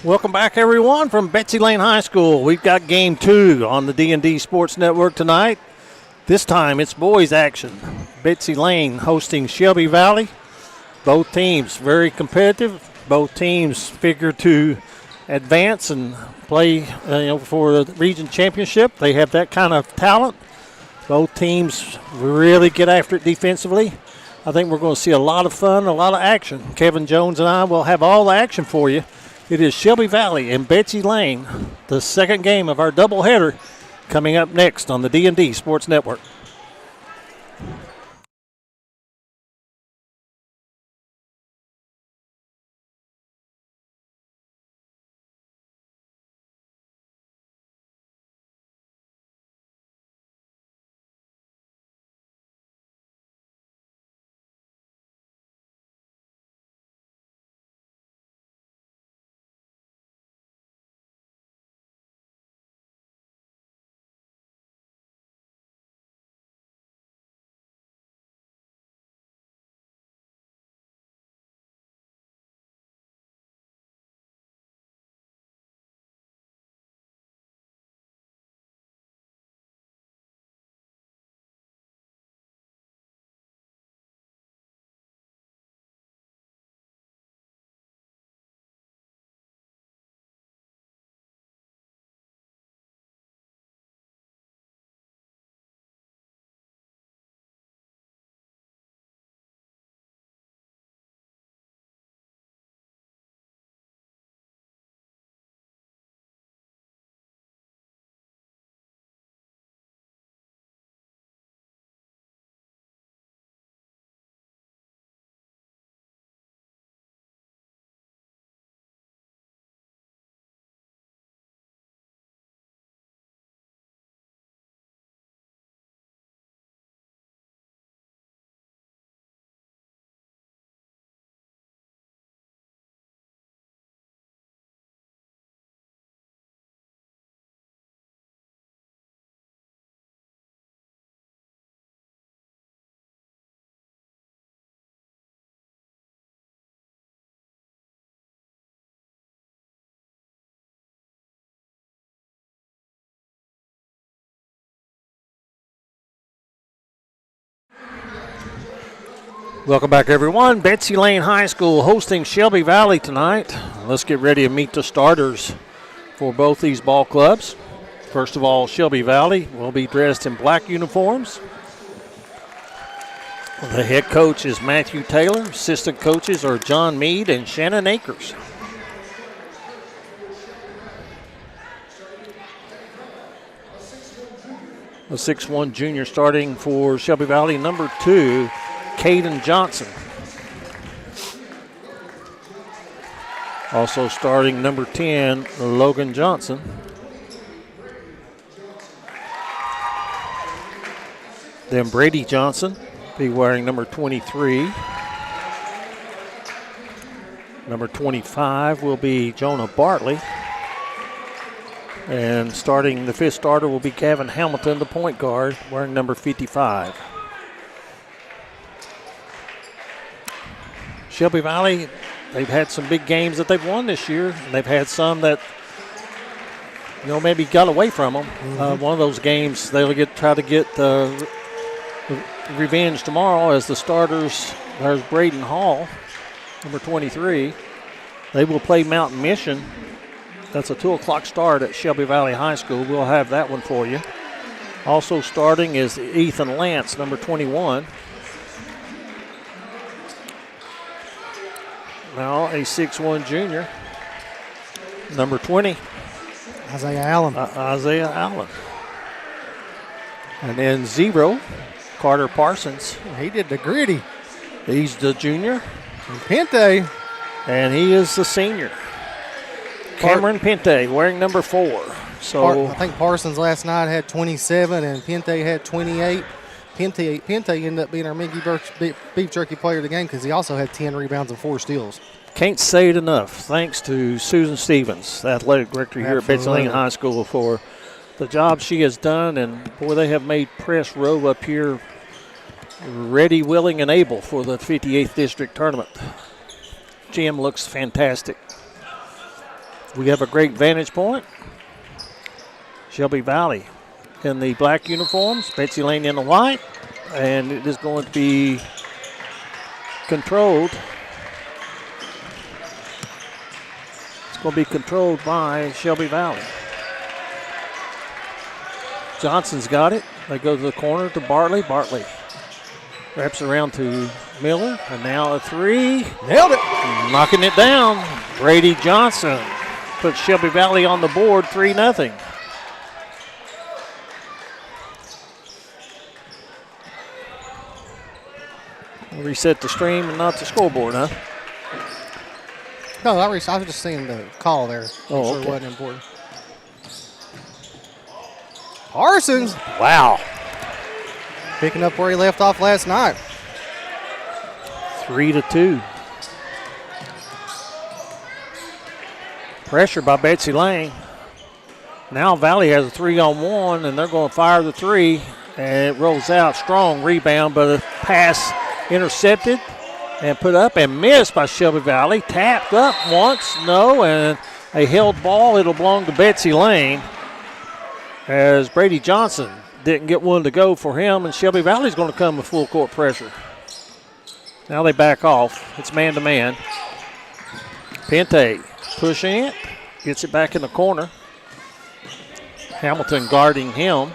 Welcome back, everyone, from Betsy Layne High School. We've got Game 2 on the D&D Sports Network tonight. This time it's boys action. Betsy Layne hosting Shelby Valley. Both teams very competitive. Both teams figure to advance and play for the region championship. They have that kind of talent. Both teams really get after it defensively. I think we're going to see a lot of fun, a lot of action. Kevin Jones and I will have all the action for you. It is Shelby Valley and Betsy Layne, the second game of our doubleheader, coming up next on the D&D Sports Network. Welcome back, everyone. Betsy Layne High School hosting Shelby Valley tonight. Let's get ready to meet the starters for both these ball clubs. First of all, Shelby Valley will be dressed in black uniforms. The head coach is Matthew Taylor. Assistant coaches are John Mead and Shannon Akers. The 6'1 junior starting for Shelby Valley, number 2, Caden Johnson. Also starting number 10, Logan Johnson. Then Brady Johnson be wearing number 23. Number 25 will be Jonah Bartley. And starting the fifth starter will be Gavin Hamilton, the point guard, wearing number 55. Shelby Valley, they've had some big games that they've won this year. And they've had some that, maybe got away from them. One of those games they'll try to get revenge tomorrow as the starters. There's Braden Hall, number 23. They will play Mountain Mission. That's a 2 o'clock start at Shelby Valley High School. We'll have that one for you. Also starting is Ethan Lance, number 21. Now a 6'1 junior, number 20. Isaiah Allen. Isaiah Allen. And then 0, Carter Parsons. He did the gritty. He's the junior. And Pente. And he is the senior. Cameron Pente wearing number 4. So I think Parsons last night had 27 and Pente had 28. Pente ended up being our Mickey Beef Jerky player of the game because he also had 10 rebounds and 4 steals. Can't say it enough. Thanks to Susan Stevens, the athletic director here at Betsy Layne High School, for the job she has done. And, boy, they have made Press Row up here ready, willing, and able for the 58th District Tournament. Gym looks fantastic. We have a great vantage point. Shelby Valley in the black uniforms, Betsy Layne in the white, and it is going to be controlled. It's going to be controlled by Shelby Valley. Johnson's got it. They go to the corner to Bartley. Bartley wraps around to Miller, and now a three. Nailed it. Knocking it down. Brady Johnson puts Shelby Valley on the board, 3-0. Reset the stream and not the scoreboard, huh? No, I was just seeing the call there. Oh, Sure okay. wasn't important. Parsons Wow. picking up where he left off last night. 3-2. Pressure by Betsy Layne. Now Valley has a 3-on-1, and they're going to fire the three, and it rolls out. Strong rebound, but a pass intercepted and put up and missed by Shelby Valley. Tapped up once, no, and a held ball. It'll belong to Betsy Layne as Brady Johnson didn't get one to go for him, and Shelby Valley's going to come with full court pressure. Now they back off. It's man-to-man. Pente pushing it, gets it back in the corner. Hamilton guarding him.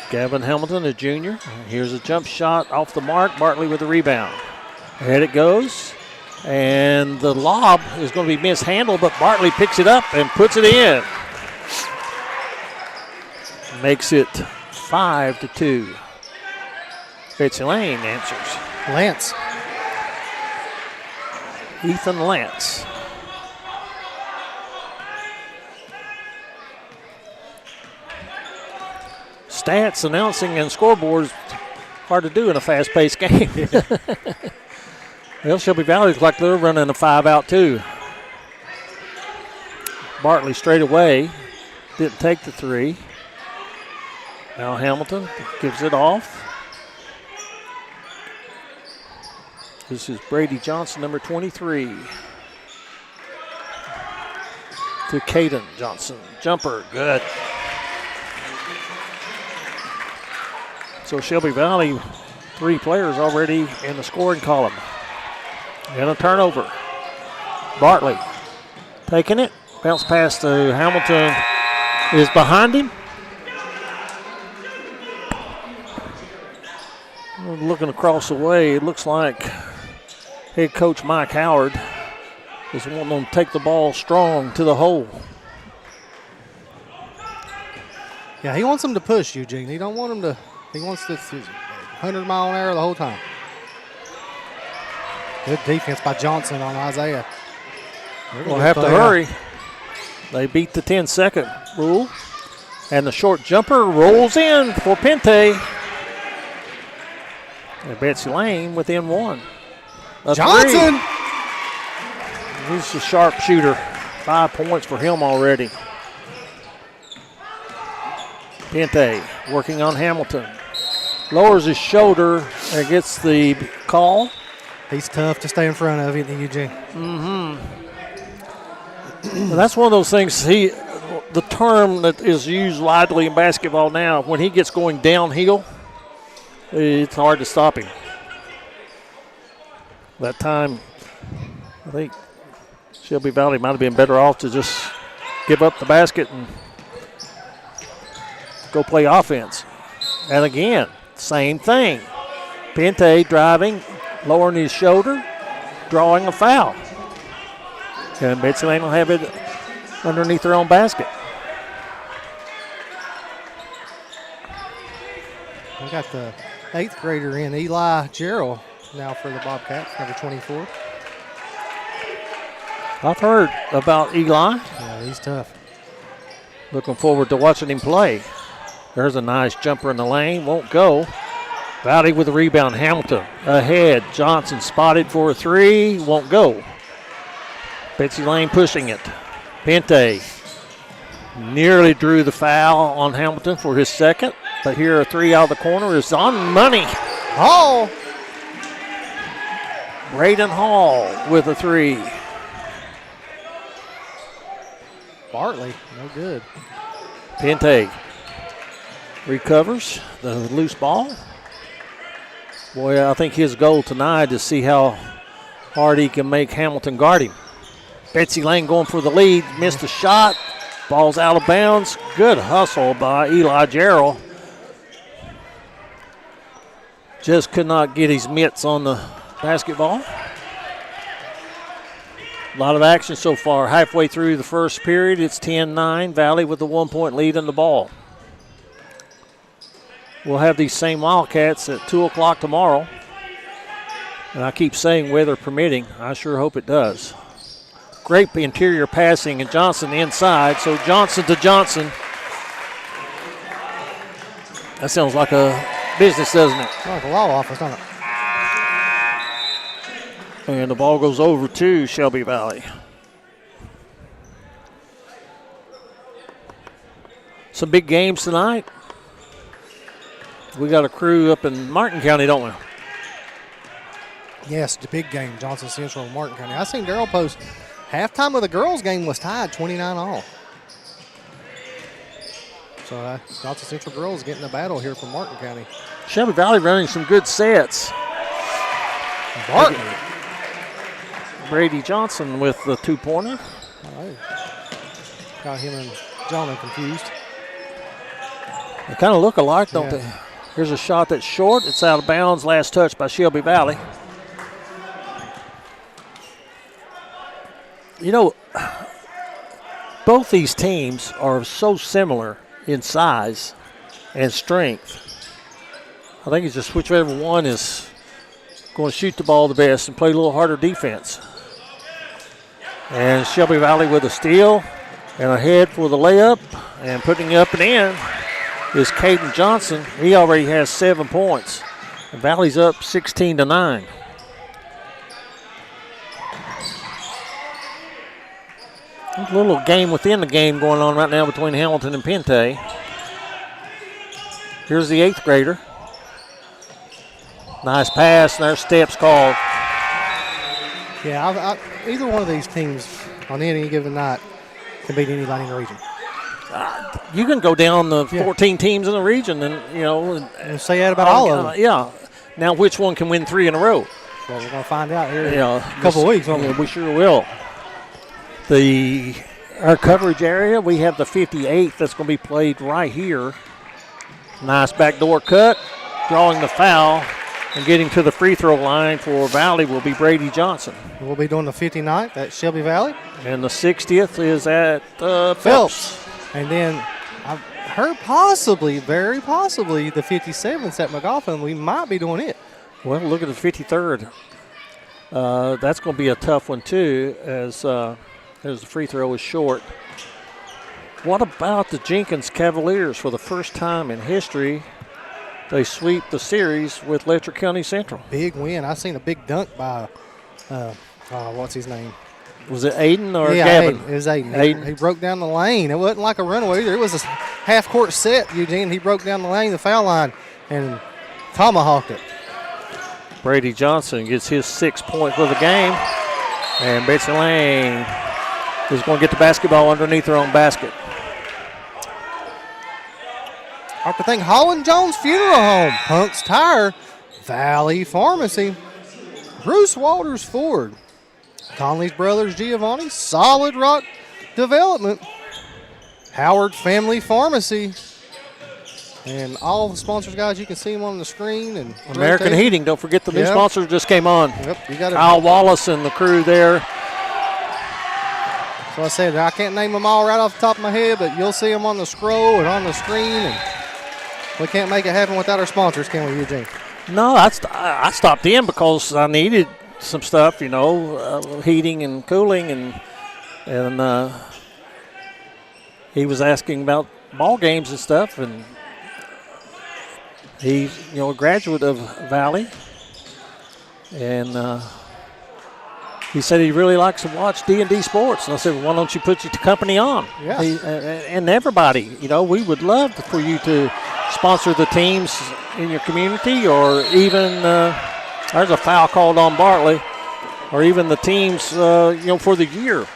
Gavin Hamilton, a junior. Here's a jump shot off the mark. Bartley with the rebound. Ahead it goes. And the lob is going to be mishandled, but Bartley picks it up and puts it in. Makes it 5-2. Betsy Layne answers. Lance. Ethan Lance. Stats, announcing, and scoreboards hard to do in a fast-paced game. Well, Shelby Valley looks like they're running a 5-out too. Bartley straight away. Didn't take the three. Now Hamilton gives it off. This is Brady Johnson, number 23. To Caden Johnson. Jumper, good. So Shelby Valley, 3 players already in the scoring column. And a turnover. Bartley taking it. Bounce pass to Hamilton is behind him. Looking across the way, it looks like head coach Mike Howard is wanting them to take the ball strong to the hole. Yeah, he wants them to push, Eugene. He don't want them to. He wants this 100-mile-an-hour the whole time. Good defense by Johnson on Isaiah. We'll have to hurry. They beat the 10-second rule. And the short jumper rolls in for Pente. And Betsy Layne within one. Johnson! He's a sharp shooter. 5 points for him already. Pente working on Hamilton. Lowers his shoulder and gets the call. He's tough to stay in front of, isn't he, Eugene? Well, that's one of those things. The term that is used widely in basketball now, when he gets going downhill, it's hard to stop him. That time, I think Shelby Valley might have been better off to just give up the basket and go play offense. And again, same thing. Pente driving, lowering his shoulder, drawing a foul. And Betsy Layne will have it underneath their own basket. We got the 8th grader in, Eli Gerald, now for the Bobcats, number 24. I've heard about Eli. Yeah, he's tough. Looking forward to watching him play. There's a nice jumper in the lane, won't go. Valley with the rebound, Hamilton ahead. Johnson spotted for a three, won't go. Betsy Layne pushing it. Pente nearly drew the foul on Hamilton for his second, but here a three out of the corner is on money. Oh! Braden Hall with a 3. Bartley, no good. Pente recovers the loose ball. Boy, I think his goal tonight is to see how hard he can make Hamilton guard him. Betsy Layne going for the lead, missed a shot. Ball's out of bounds. Good hustle by Eli Jarrell. Just could not get his mitts on the basketball. A lot of action so far. Halfway through the first period, it's 10-9. Valley with the 1-point lead in the ball. We'll have these same Wildcats at 2 o'clock tomorrow. And I keep saying weather permitting. I sure hope it does. Great interior passing, and Johnson inside. So Johnson to Johnson. That sounds like a business, doesn't it? Like a law office, doesn't it? And the ball goes over to Shelby Valley. Some big games tonight. We got a crew up in Martin County, don't we? Yes, the big game, Johnson Central and Martin County. I seen Darrell post halftime of the girls' game was tied 29-all. So Johnson Central girls getting a battle here from Martin County. Shelby Valley running some good sets. Bartley. Brady Johnson with the 2-pointer. All right. Got him and Jonah confused. They kind of look alike, don't they? Here's a shot that's short. It's out of bounds. Last touch by Shelby Valley. You know, both these teams are so similar in size and strength. I think it's just whichever one is going to shoot the ball the best and play a little harder defense. And Shelby Valley with a steal and a head for the layup, and putting it up and in is Caden Johnson. He already has 7 points. And Valley's up 16-9. A little game within the game going on right now between Hamilton and Pente. Here's the 8th grader. Nice pass, and there's steps called. Yeah, either one of these teams on any given night can beat anybody in the region. You can go down the 14 teams in the region, and and say that about all of them. Yeah. Now, which one can win 3 in a row? Well, we're going to find out here in a couple of weeks. We sure will. Our coverage area, we have the 58th that's going to be played right here. Nice backdoor cut, drawing the foul, and getting to the free throw line for Valley will be Brady Johnson. We'll be doing the 59th at Shelby Valley. And the 60th is at Phelps. And then I've heard very possibly, the 57th at McGoffin. We might be doing it. Well, look at the 53rd. That's going to be a tough one, too, as the free throw is short. What about the Jenkins Cavaliers? For the first time in history, they sweep the series with Letcher County Central. Big win. I seen a big dunk by, what's his name? Was it Aiden or Gavin? It was Aiden. He broke down the lane. It wasn't like a runaway either. It was a half-court set, Eugene. He broke down the lane, the foul line, and tomahawked it. Brady Johnson gets his 6th point for the game. And Betsy Layne is going to get the basketball underneath her own basket. I'd to think Holland Jones Funeral Home, Punk's Tire, Valley Pharmacy, Bruce Walters Ford, Conley's Brothers Giovanni, Solid Rock Development, Howard Family Pharmacy, and all the sponsors, guys, you can see them on the screen. And American Heating, don't forget the new sponsor just came on. Yep, you got Kyle Wallace and the crew there. So I said I can't name them all right off the top of my head, but you'll see them on the scroll and on the screen. And we can't make it happen without our sponsors, can we, Eugene? No, I stopped in because I needed some stuff, heating and cooling, and he was asking about ball games and stuff, and he's a graduate of Valley, and he said he really likes to watch D&D Sports. And I said, well, why don't you put your company on? Yeah. And everybody, we would love for you to sponsor the teams in your community, or even there's a foul called on Bartley. or even the teams, for the year,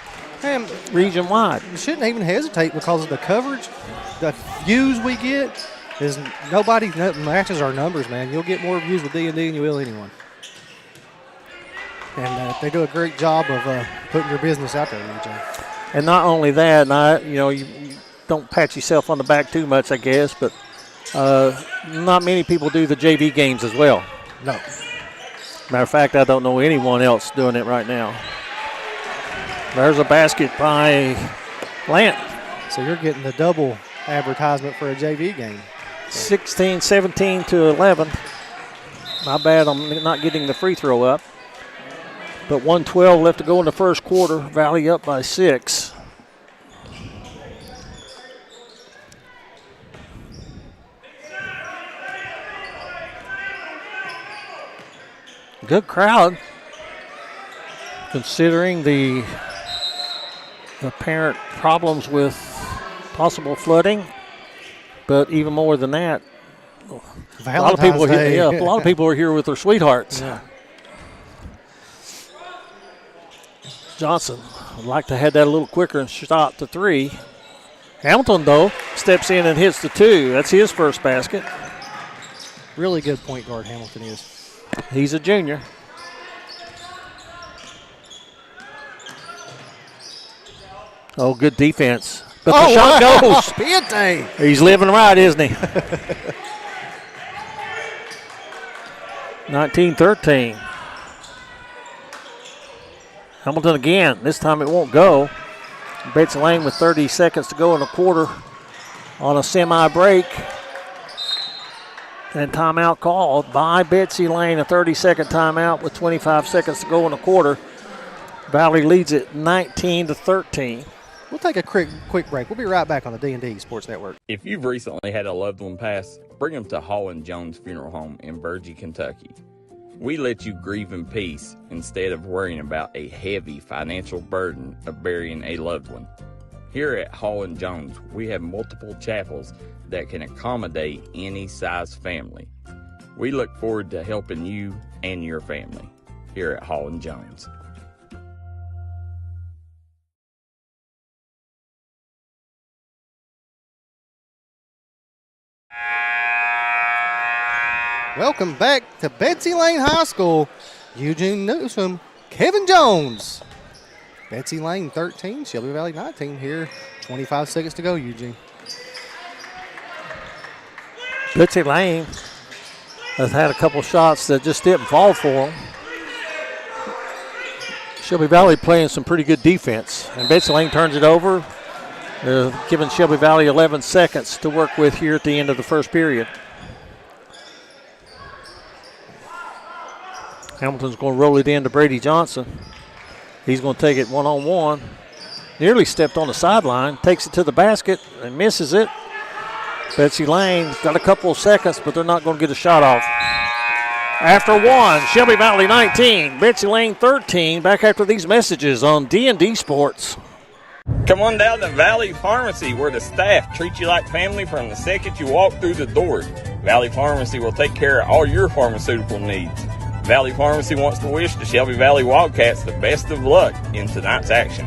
And region-wide. you shouldn't even hesitate because of the coverage. The views we get is nobody matches our numbers, man. You'll get more views with D&D than you will anyone. And they do a great job of putting your business out there, Eugene. And not only that, you don't pat yourself on the back too much, I guess, but not many people do the JV games as well. No. Matter of fact, I don't know anyone else doing it right now. There's a basket by Layne. So you're getting the double advertisement for a JV game. 16-17 to 11. My bad, I'm not getting the free throw up. But 1:12 left to go in the first quarter. Valley up by 6. Good crowd, considering the apparent problems with possible flooding. But even more than that, a lot of people are here, a lot of people are here with their sweethearts. Yeah. Johnson would like to have that a little quicker and shot to 3. Hamilton, though, steps in and hits the 2. That's his first basket. Really good point guard Hamilton is. He's a junior. Oh, good defense. But the shot goes. Piente. He's living right, isn't he? 19-13. Hamilton again. This time it won't go. Betsy Layne with 30 seconds to go in the quarter on a semi-break. And timeout called by Betsy Layne, a 30-second timeout with 25 seconds to go in the quarter. Valley leads it 19-13. We'll take a quick break. We'll be right back on the D&D Sports Network. If you've recently had a loved one pass, bring them to Hall & Jones Funeral Home in Virgie, Kentucky. We let you grieve in peace instead of worrying about a heavy financial burden of burying a loved one. Here at Hall & Jones, we have multiple chapels that can accommodate any size family. We look forward to helping you and your family here at Hall & Jones. Welcome back to Betsy Layne High School. Eugene Newsome, Kevin Jones. Betsy Layne 13, Shelby Valley 19 here. 25 seconds to go, Eugene. Betsy Layne has had a couple shots that just didn't fall for him. Shelby Valley playing some pretty good defense. And Betsy Layne turns it over, giving Shelby Valley 11 seconds to work with here at the end of the first period. Hamilton's going to roll it in to Brady Johnson. He's going to take it one-on-one. Nearly stepped on the sideline, takes it to the basket and misses it. Betsy Layne's got a couple of seconds, but they're not going to get a shot off. After one, Shelby Valley 19, Betsy Layne 13. Back after these messages on D&D Sports. Come on down to Valley Pharmacy, where the staff treats you like family from the second you walk through the door. Valley Pharmacy will take care of all your pharmaceutical needs. Valley Pharmacy wants to wish the Shelby Valley Wildcats the best of luck in tonight's action.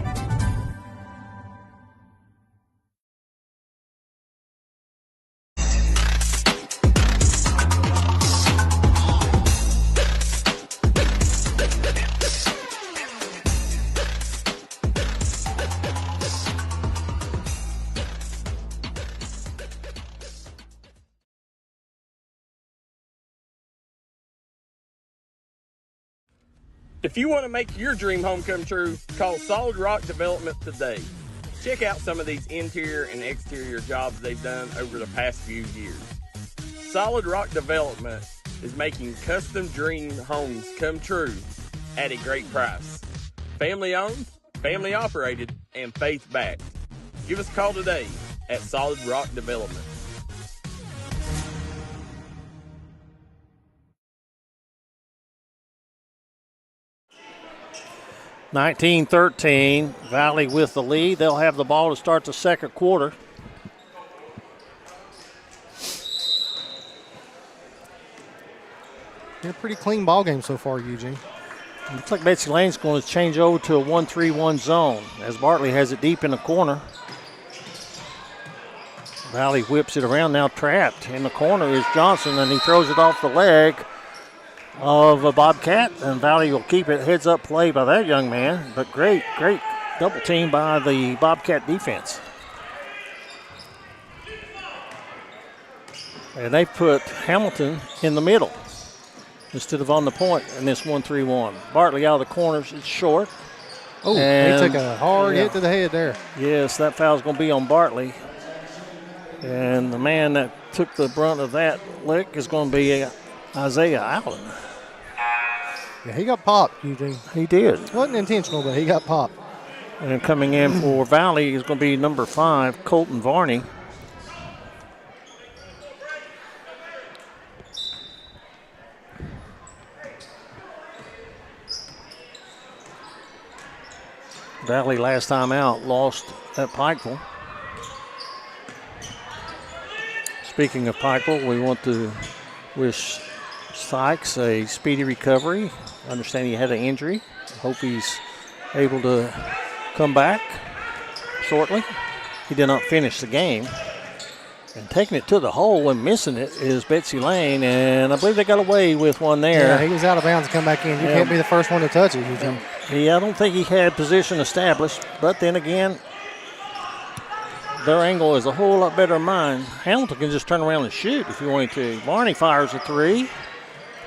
If you want to make your dream home come true, call Solid Rock Development today. Check out some of these interior and exterior jobs they've done over the past few years. Solid Rock Development is making custom dream homes come true at a great price. Family owned, family operated, and faith backed. Give us a call today at Solid Rock Development. 19-13, Valley with the lead. They'll have the ball to start the second quarter. Been a pretty clean ball game so far, Eugene. Looks like Betsy Layne's going to change over to a 1-3-1 zone as Bartley has it deep in the corner. Valley whips it around, now trapped. In the corner is Johnson, and he throws it off the leg of a Bobcat, and Valley will keep it. Heads up play by that young man, but great double team by the Bobcat defense. And they put Hamilton in the middle instead of on the point in this 1-3-1. Bartley out of the corners, it's short. Oh, they took a hard hit to the head there. Yes, that foul's going to be on Bartley. And the man that took the brunt of that lick is going to be Isaiah Allen. Yeah, he got popped, Eugene. He did. Wasn't intentional, but he got popped. And coming in for Valley is going to be number 5, Colton Varney. Valley last time out lost at Pikeville. Speaking of Pikeville, we want to wish Sykes a speedy recovery. I understand he had an injury. Hope he's able to come back shortly. He did not finish the game. And taking it to the hole and missing it is Betsy Layne, and I believe they got away with one there. Yeah, he was out of bounds to come back in. You can't be the first one to touch it, Eugene. I don't think he had position established, but then again, their angle is a whole lot better than mine. Hamilton can just turn around and shoot if you wanted to. Varney fires a 3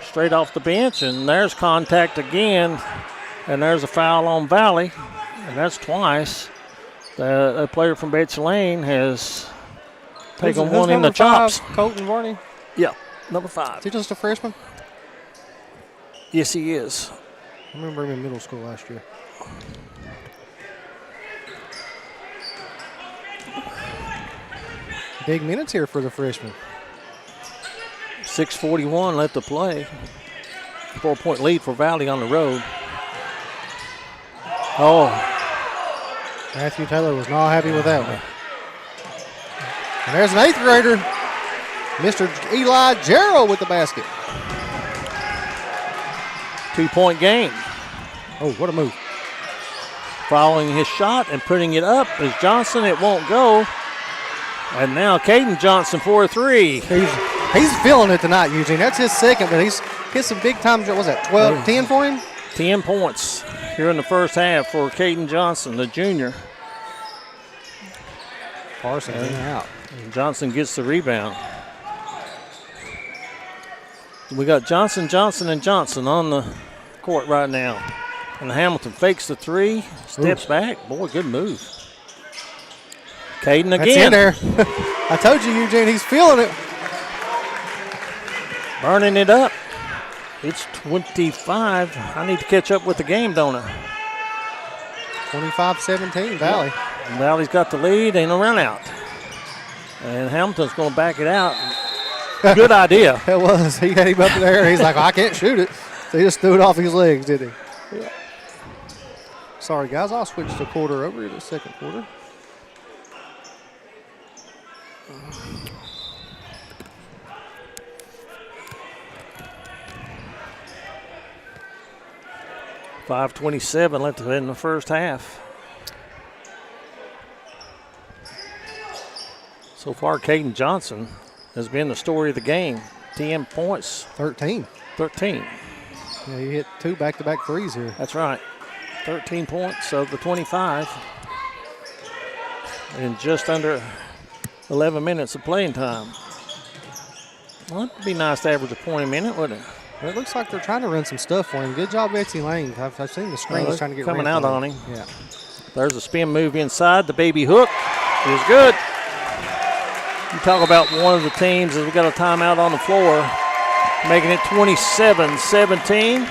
straight off the bench, and there's contact again, and there's a foul on Valley, and that's twice. The player from Betsy Layne has taken one in the chops. Colton Varney? Yeah, number 5. Is he just a freshman? Yes, he is. I remember him in middle school last year. Big minutes here for the freshman. 6:41 left to play. 4-point lead for Valley on the road. Oh. Matthew Taylor was not happy with that one. And there's an 8th grader, Mr. Eli Jarrell with the basket. 2-point game. Oh, what a move. Following his shot and putting it up is Johnson. It won't go. And now Caden Johnson for a 3. He's feeling it tonight, Eugene. That's his second, but he's hit some big time. What was that, 10 for him? 10 points here in the first half for Caden Johnson, the junior. Parsons in and out. And Johnson gets the rebound. We got Johnson, Johnson, and Johnson on the court right now. And Hamilton fakes the 3, steps back. Boy, good move. Caden again. That's in there. I told you, Eugene, he's feeling it. Burning it up. It's 25. I need to catch up with the game, don't I? 25-17, Valley. And Valley's got the lead and a run out. And Hamilton's going to back it out. Good idea. It was. He had him up there. He's like, I can't shoot it. So he just threw it off his legs, did he? Yeah. Sorry, guys. I'll switch the quarter over to the second quarter. .527 left in the first half. So far, Caden Johnson has been the story of the game. 10 points. 13. Yeah, he hit 2 back-to-back threes here. That's right. 13 points of the 25. In just under 11 minutes of playing time. Well, it'd be nice to average a point a minute, wouldn't it? Well, it looks like they're trying to run some stuff for him. Good job, Betsy Layne. I've seen the screens trying to get coming out on him. Yeah. There's a spin move inside. The baby hook is good. You talk about one of the teams as we got a timeout on the floor, making it 27-17.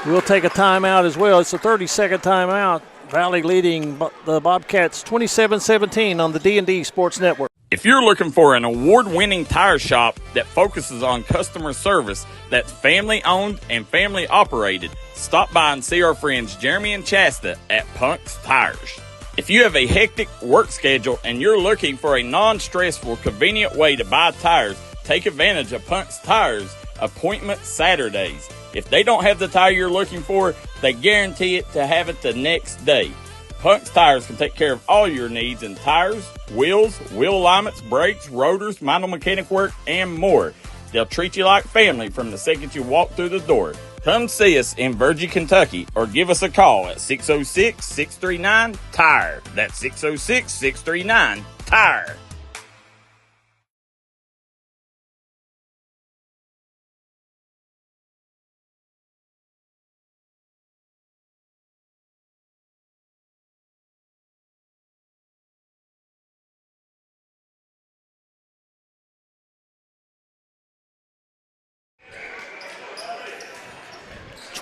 We'll take a timeout as well. It's a 30-second timeout. Valley leading the Bobcats 27-17 on the D&D Sports Network. If you're looking for an award-winning tire shop that focuses on customer service that's family-owned and family-operated, stop by and see our friends Jeremy and Chasta at Punk's Tires. If you have a hectic work schedule and you're looking for a non-stressful, convenient way to buy tires, take advantage of Punk's Tires, Appointment Saturdays. If they don't have the tire you're looking for, they guarantee it to have it the next day. Punk's Tires can take care of all your needs in tires, wheels, wheel alignments, brakes, rotors, minor mechanic work, and more. They'll treat you like family from the second you walk through the door. Come see us in Virgie, Kentucky, or give us a call at 606-639-TIRE. That's 606-639-TIRE.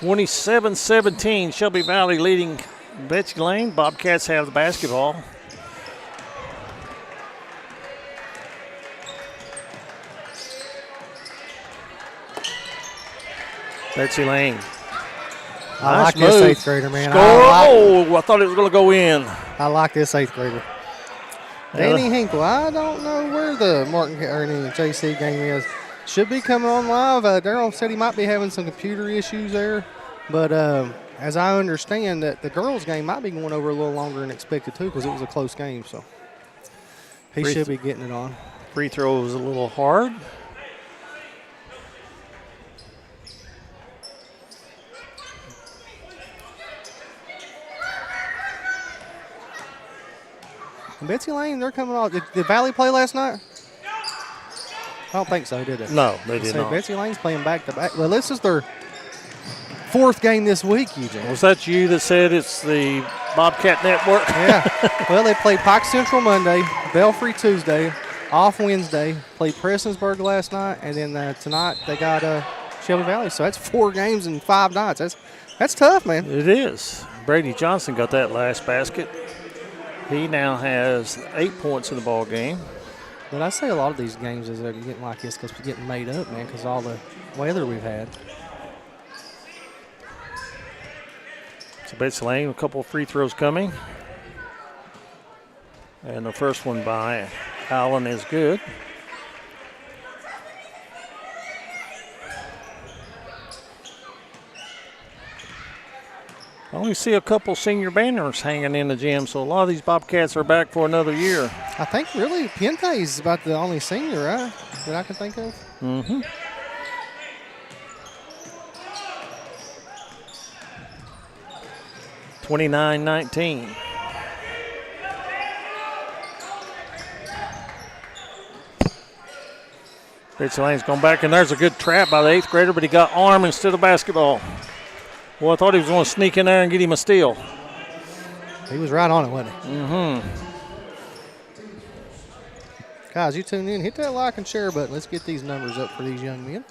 (27-17), Shelby Valley leading Betsy Layne. Bobcats have the basketball. Betsy Layne. I like Nice this move. 8th grader, man. Score. I thought it was going to go in. I like this 8th grader. Danny Hinkle, I don't know where the Martin or any JC game is. Should be coming on live. Darryl said he might be having some computer issues there. But as I understand that the girls' game might be going over a little longer than expected too because it was a close game. So he should be getting it on. Free throw was a little hard. And Betsy Layne, they're coming off. Did Valley play last night? I don't think so, did they? No, they did not. Betsy Layne's playing back-to-back. Well, this is their 4th game this week, Eugene. Was that you that said it's the Bobcat Network? Yeah. Well, they played Pike Central Monday, Belfry Tuesday, off Wednesday, played Prestonsburg last night, and then tonight they got Shelby Valley. So that's 4 games in 5 nights. That's tough, man. It is. Brady Johnson got that last basket. He now has 8 points in the ball game. But I say a lot of these games is they're getting like this because we're getting made up, man, because all the weather we've had. So Betsy Layne, a couple of free throws coming. And the first one by Allen is good. I only see a couple senior banners hanging in the gym, so a lot of these Bobcats are back for another year. I think really Pente is about the only senior, right, that I can think of. Mm-hmm. (29-19). Betsy Layne's gone back, and there's a good trap by the 8th grader, but he got arm instead of basketball. Well, I thought he was going to sneak in there and get him a steal. He was right on it, wasn't he? Mm-hmm. Guys, you tune in. Hit that like and share button. Let's get these numbers up for these young men.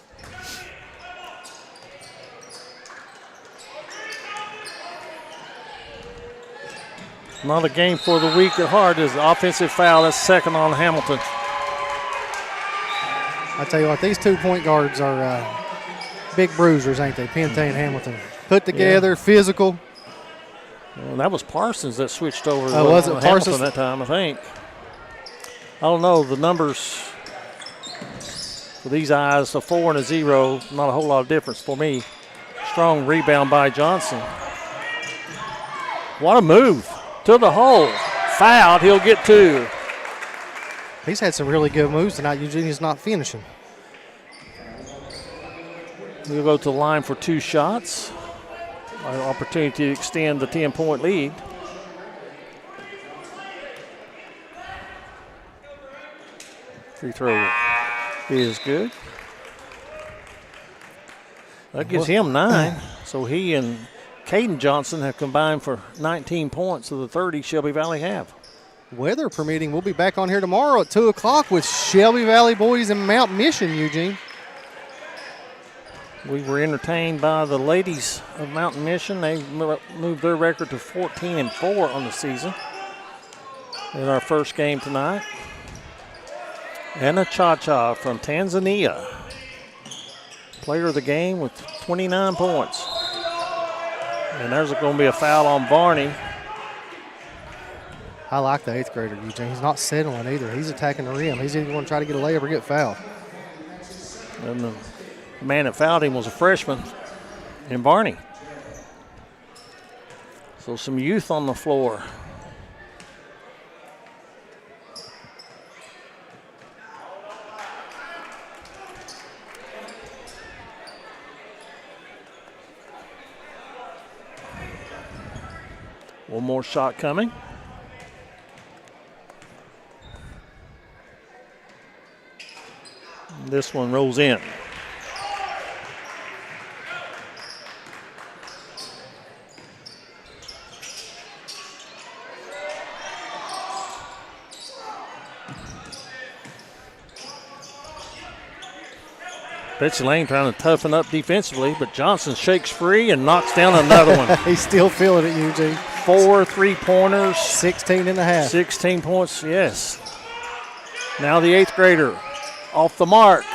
Another game for the week at heart is the offensive foul. That's second on Hamilton. I tell you what, these 2 point guards are big bruisers, ain't they? Pente and Hamilton. Put together, physical. Well, that was Parsons that switched over to was it Hamilton Parsons? that time, I think. I don't know. The numbers for these eyes, a 4 and a 0, not a whole lot of difference for me. Strong rebound by Johnson. What a move. To the hole. Fouled. He'll get 2. He's had some really good moves tonight. Eugene's not finishing. We'll go to the line for 2 shots. An opportunity to extend the 10-point lead. Free throw is good. That gives him 9. So he and Caden Johnson have combined for 19 points of the 30 Shelby Valley have. Weather permitting, we'll be back on here tomorrow at 2 o'clock with Shelby Valley boys and Mount Mission, Eugene. We were entertained by the ladies of Mountain Mission. They moved their record to 14-4 on the season in our first game tonight. Anna Cha-Cha from Tanzania, player of the game with 29 points. And there's going to be a foul on Barney. I like the 8th grader, Eugene. He's not settling either. He's attacking the rim. He's either going to try to get a layup or get fouled. And The man that fouled him was a freshman in Barney. So some youth on the floor. One more shot coming. This one rolls in. Betsy Layne trying to toughen up defensively, but Johnson shakes free and knocks down another one. He's still feeling it, Eugene. 4 3-pointers. 16 and a half. 16 points, yes. Now the 8th grader off the mark.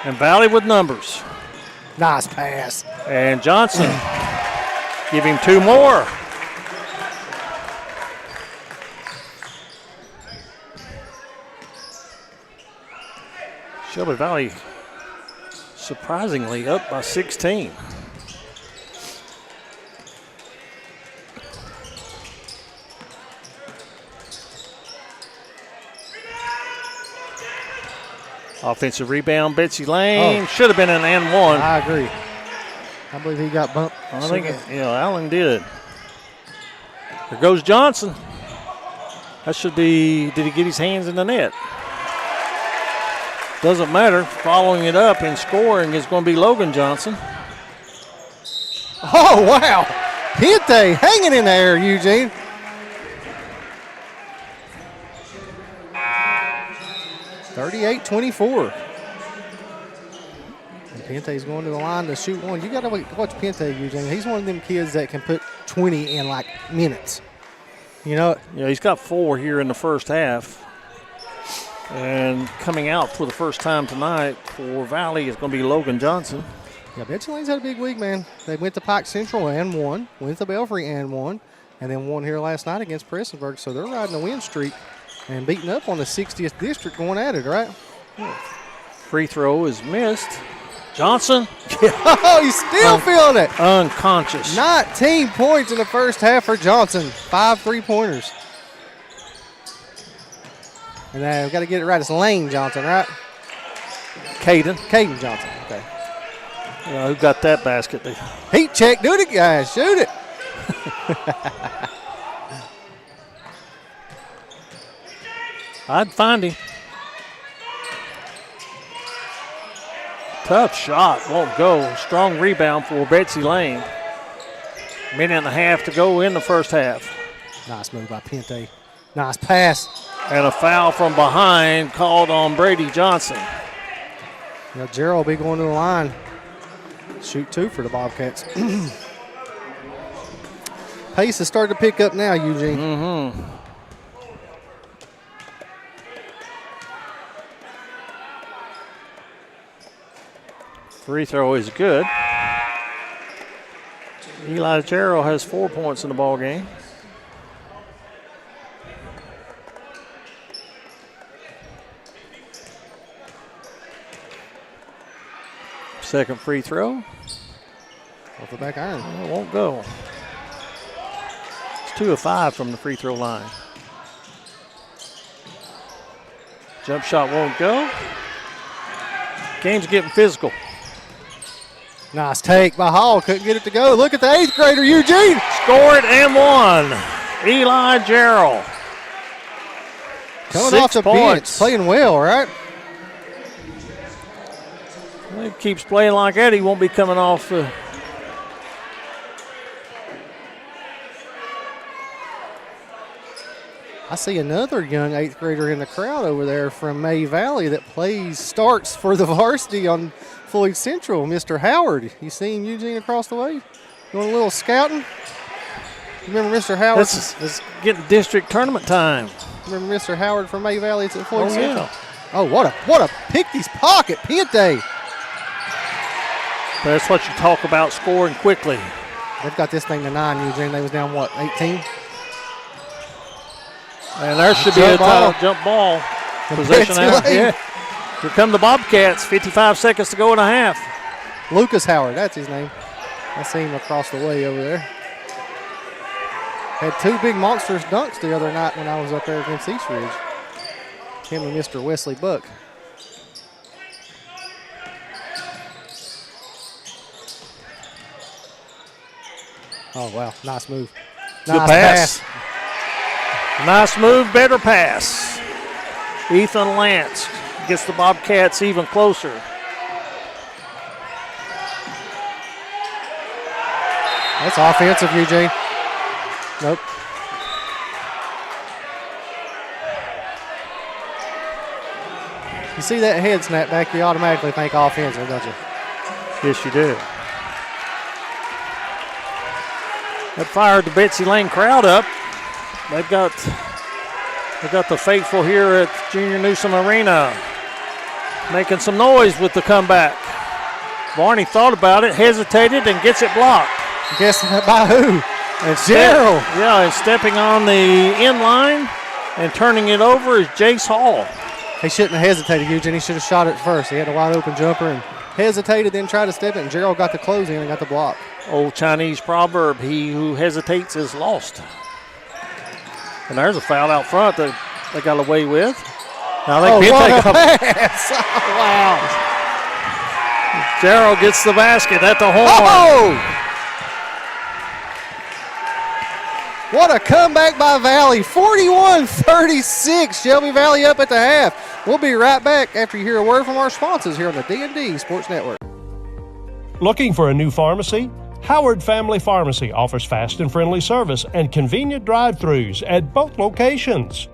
And Valley with numbers. Nice pass. And Johnson give him 2 more. Shelby Valley surprisingly up by 16. Offensive rebound, Betsy Layne. Should have been an and one. I agree. I believe he got bumped. I think, Allen did. There goes Johnson. That should be, did he get his hands in the net? Doesn't matter. Following it up and scoring is going to be Logan Johnson. Oh, wow. Pinte hanging in the air, Eugene. (38-24). And Pinte's going to the line to shoot one. You got to watch Pinte, Eugene. He's one of them kids that can put 20 in like minutes. You know? Yeah, he's got 4 here in the first half. And coming out for the first time tonight for Valley is going to be Logan Johnson. Yeah, Betsy Layne's had a big week, man. They went to Pike Central and won, went to Belfry and won, and then won here last night against Prestonburg. So they're riding a win streak and beating up on the 60th district going at it, right? Yeah. Free throw is missed. Johnson. Oh, he's still feeling it. Unconscious. 19 points in the first half for Johnson. 5 3-pointers. And we've got to get it right. It's Layne Johnson, right? Caden Johnson. Okay. Who got that basket? Heat check. Do it, guys. Shoot it. I'd find him. Tough shot. Won't go. Strong rebound for Betsy Layne. Minute and a half to go in the first half. Nice move by Pinte. Nice pass. And a foul from behind called on Brady Johnson. Now Gerald will be going to the line. Shoot 2 for the Bobcats. Pace has started to pick up now, Eugene. Mm-hmm. Free throw is good. Eli Gerald has 4 points in the ball game. Second free throw. Off the back iron. Well, it won't go. It's 2 of 5 from the free throw line. Jump shot won't go. Game's getting physical. Nice take by Hall. Couldn't get it to go. Look at the 8th grader, Eugene. Scored and won. Eli Gerald. Coming off the bench. Playing well, right? He keeps playing like that, he won't be coming off. I see another young 8th grader in the crowd over there from May Valley that starts for the varsity on Floyd Central, Mr. Howard. You see him, Eugene, across the way? Doing a little scouting? Remember Mr. Howard? It's getting district tournament time. Remember Mr. Howard from May Valley? It's at Floyd Central. Yeah. Oh, what a pick his pocket, Pinte. That's what you talk about, scoring quickly. They've got this thing to 9, Eugene. They was down, 18? And there should be a jump ball. Possession out. Yeah. Here come the Bobcats. 55 seconds to go in a half. Lucas Howard, that's his name. I see him across the way over there. Had 2 big monstrous dunks the other night when I was up there against East Ridge. Him and Mr. Wesley Buck. Oh, wow. Nice move. Good pass. Nice move, better pass. Ethan Lance gets the Bobcats even closer. That's offensive, Eugene. Nope. You see that head snap back, you automatically think offensive, don't you? Yes, you do. That fired the Betsy Layne crowd up. They've got the faithful here at Junior Newsome Arena making some noise with the comeback. Barney thought about it, hesitated, and gets it blocked. Guess by who? It's Gerald. Yeah, and stepping on the end line and turning it over is Jace Hall. He shouldn't have hesitated, Eugene. He should have shot it first. He had a wide open jumper and hesitated, then tried to step it, and Gerald got the close in and got the block. Old Chinese proverb, he who hesitates is lost. And there's a foul out front that they got away with. Now they what a pass. Oh, wow. Gerald gets the basket at the horn. Oh! What a comeback by Valley. 41-36. Shelby Valley up at the half. We'll be right back after you hear a word from our sponsors here on the D&D Sports Network. Looking for a new pharmacy? Howard Family Pharmacy offers fast and friendly service and convenient drive-thrus at both locations.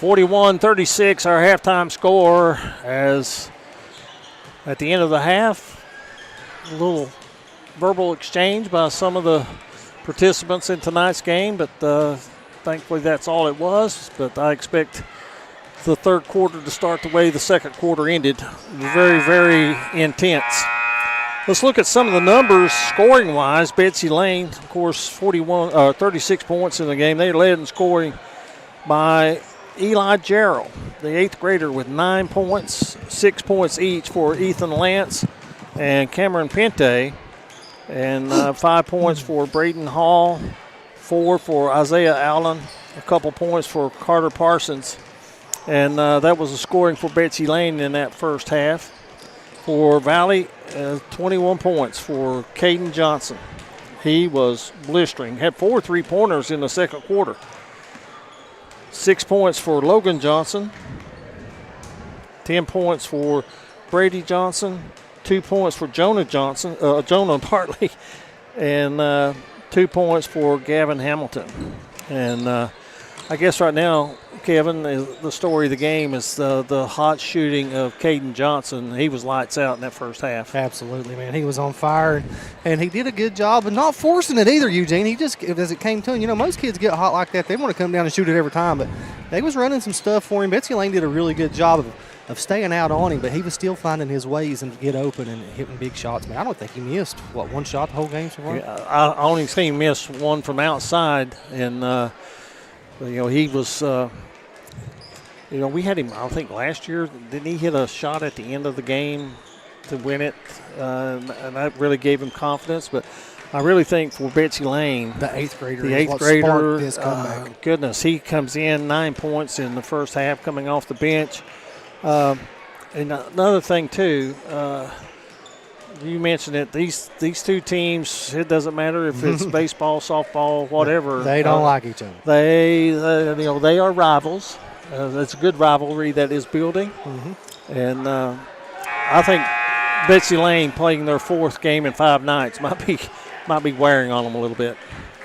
41-36, our halftime score, as at the end of the half, a little verbal exchange by some of the participants in tonight's game, but thankfully that's all it was. But I expect the third quarter to start the way the second quarter ended. Very, very intense. Let's look at some of the numbers scoring-wise. Betsy Layne, of course, 36 points in the game. They led in scoring by Eli Gerald, the 8th grader, with 9 points, 6 points each for Ethan Lance and Cameron Pente, and 5 points for Braden Hall, 4 for Isaiah Allen, a couple points for Carter Parsons. And that was the scoring for Betsy Layne in that first half. For Valley, 21 points for Caden Johnson. He was blistering, had 4 3-pointers in the second quarter. 6 points for Logan Johnson, 10 points for Brady Johnson, 2 points for Jonah Bartley, and 2 points for Gavin Hamilton. And I guess right now, Kevin, the story of the game is the hot shooting of Caden Johnson. He was lights out in that first half. Absolutely, man. He was on fire, and he did a good job of not forcing it either, Eugene. He just, as it came to him, most kids get hot like that. They want to come down and shoot it every time, but they was running some stuff for him. Betsy Layne did a really good job of staying out on him, but he was still finding his ways and get open and hitting big shots. Man, I don't think he missed, one shot the whole game so far? Yeah, I only seen him miss one from outside, and, he was we had him, I think, last year. Didn't he hit a shot at the end of the game to win it? And that really gave him confidence. But I really think for Betsy Layne, the 8th grader, his comeback. Goodness, he comes in 9 points in the first half coming off the bench. And another thing, too, you mentioned it, these two teams, it doesn't matter if it's baseball, softball, whatever. They don't like each other. They are rivals. It's a good rivalry that is building. And I think Betsy Layne playing their 4th game in 5 nights might be wearing on them a little bit.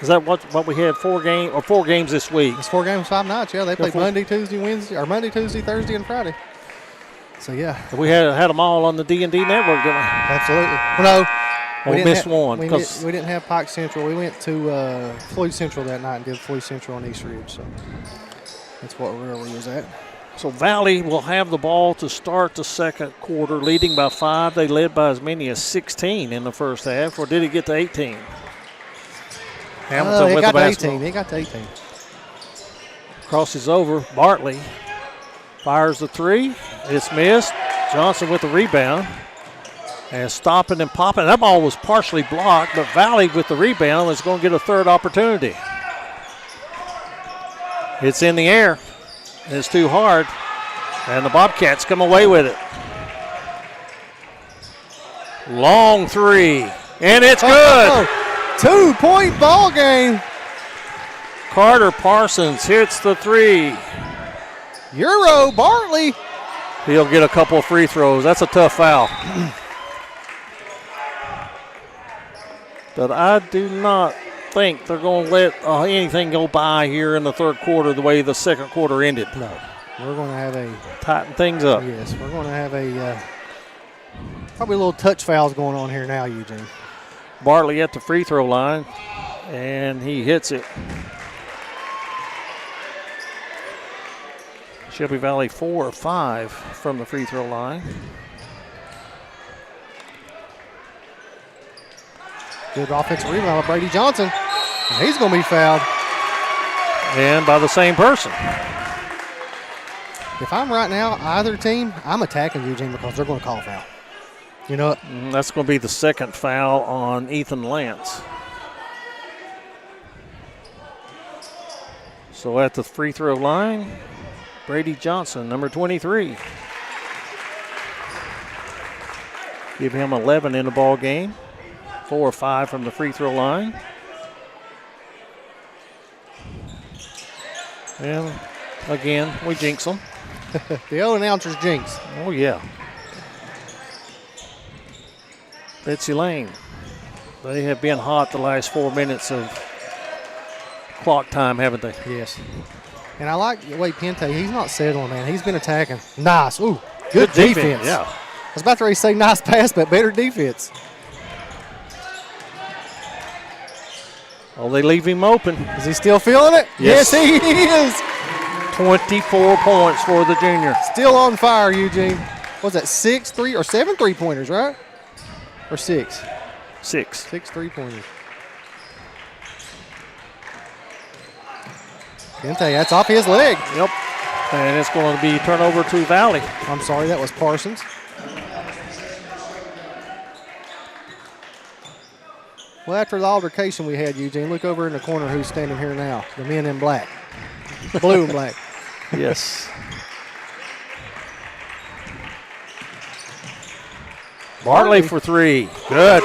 Is that what we had, 4 games this week? It's 4 games, 5 nights, yeah. They played Monday, Tuesday, Thursday, and Friday. So, yeah. We had them all on the D&D Network, didn't we? Absolutely. Well, no. We missed one. We didn't have Pike Central. We went to Floyd Central that night and did Floyd Central on East Ridge. So that's where we was at. So Valley will have the ball to start the second quarter, leading by 5. They led by as many as 16 in the first half, or did it get to 18? Hamilton with the basketball. They got to 18. Crosses over. Bartley fires the 3. It's missed. Johnson with the rebound. And stopping and popping. That ball was partially blocked, but Valley with the rebound is going to get a third opportunity. It's in the air. It's too hard. And the Bobcats come away with it. Long 3. And it's good. 2-point ball game. Carter Parsons hits the 3. Euro Bartley. He'll get a couple of free throws. That's a tough foul. But I do not think they're going to let anything go by here in the third quarter the way the second quarter ended. No. We're going to have tighten things up. Yes, we're going to have probably a little touch fouls going on here now, Eugene. Bartley at the free throw line, and he hits it. Shelby Valley 4 of 5 from the free throw line. Good offensive rebound by Brady Johnson. And he's going to be fouled. And by the same person. If I'm right now, either team, I'm attacking Eugene because they're going to call a foul. You know what? That's going to be the second foul on Ethan Lance. So at the free throw line, Brady Johnson, number 23. Give him 11 in the ball game. 4 or 5 from the free throw line. And again, we jinx them. The old announcer's jinx. Oh, yeah. Betsy Layne. They have been hot the last 4 minutes of clock time, haven't they? Yes. And I like the way Pente, he's not settling, man. He's been attacking. Nice. Ooh, good defense. Yeah. I was about to say nice pass, but better defense. Oh, they leave him open. Is he still feeling it? Yes. Yes, he is. 24 points for the junior. Still on fire, Eugene. What's that, 6 or 7 3-pointers, right? Or 6? 6. 6 3-pointers. Pente, that's off his leg. Yep. And it's going to be turnover to Valley. I'm sorry, that was Parsons. Well, after the altercation we had, Eugene, look over in the corner who's standing here now. The men in black. Blue and black. Yes. Bartley for 3. Good.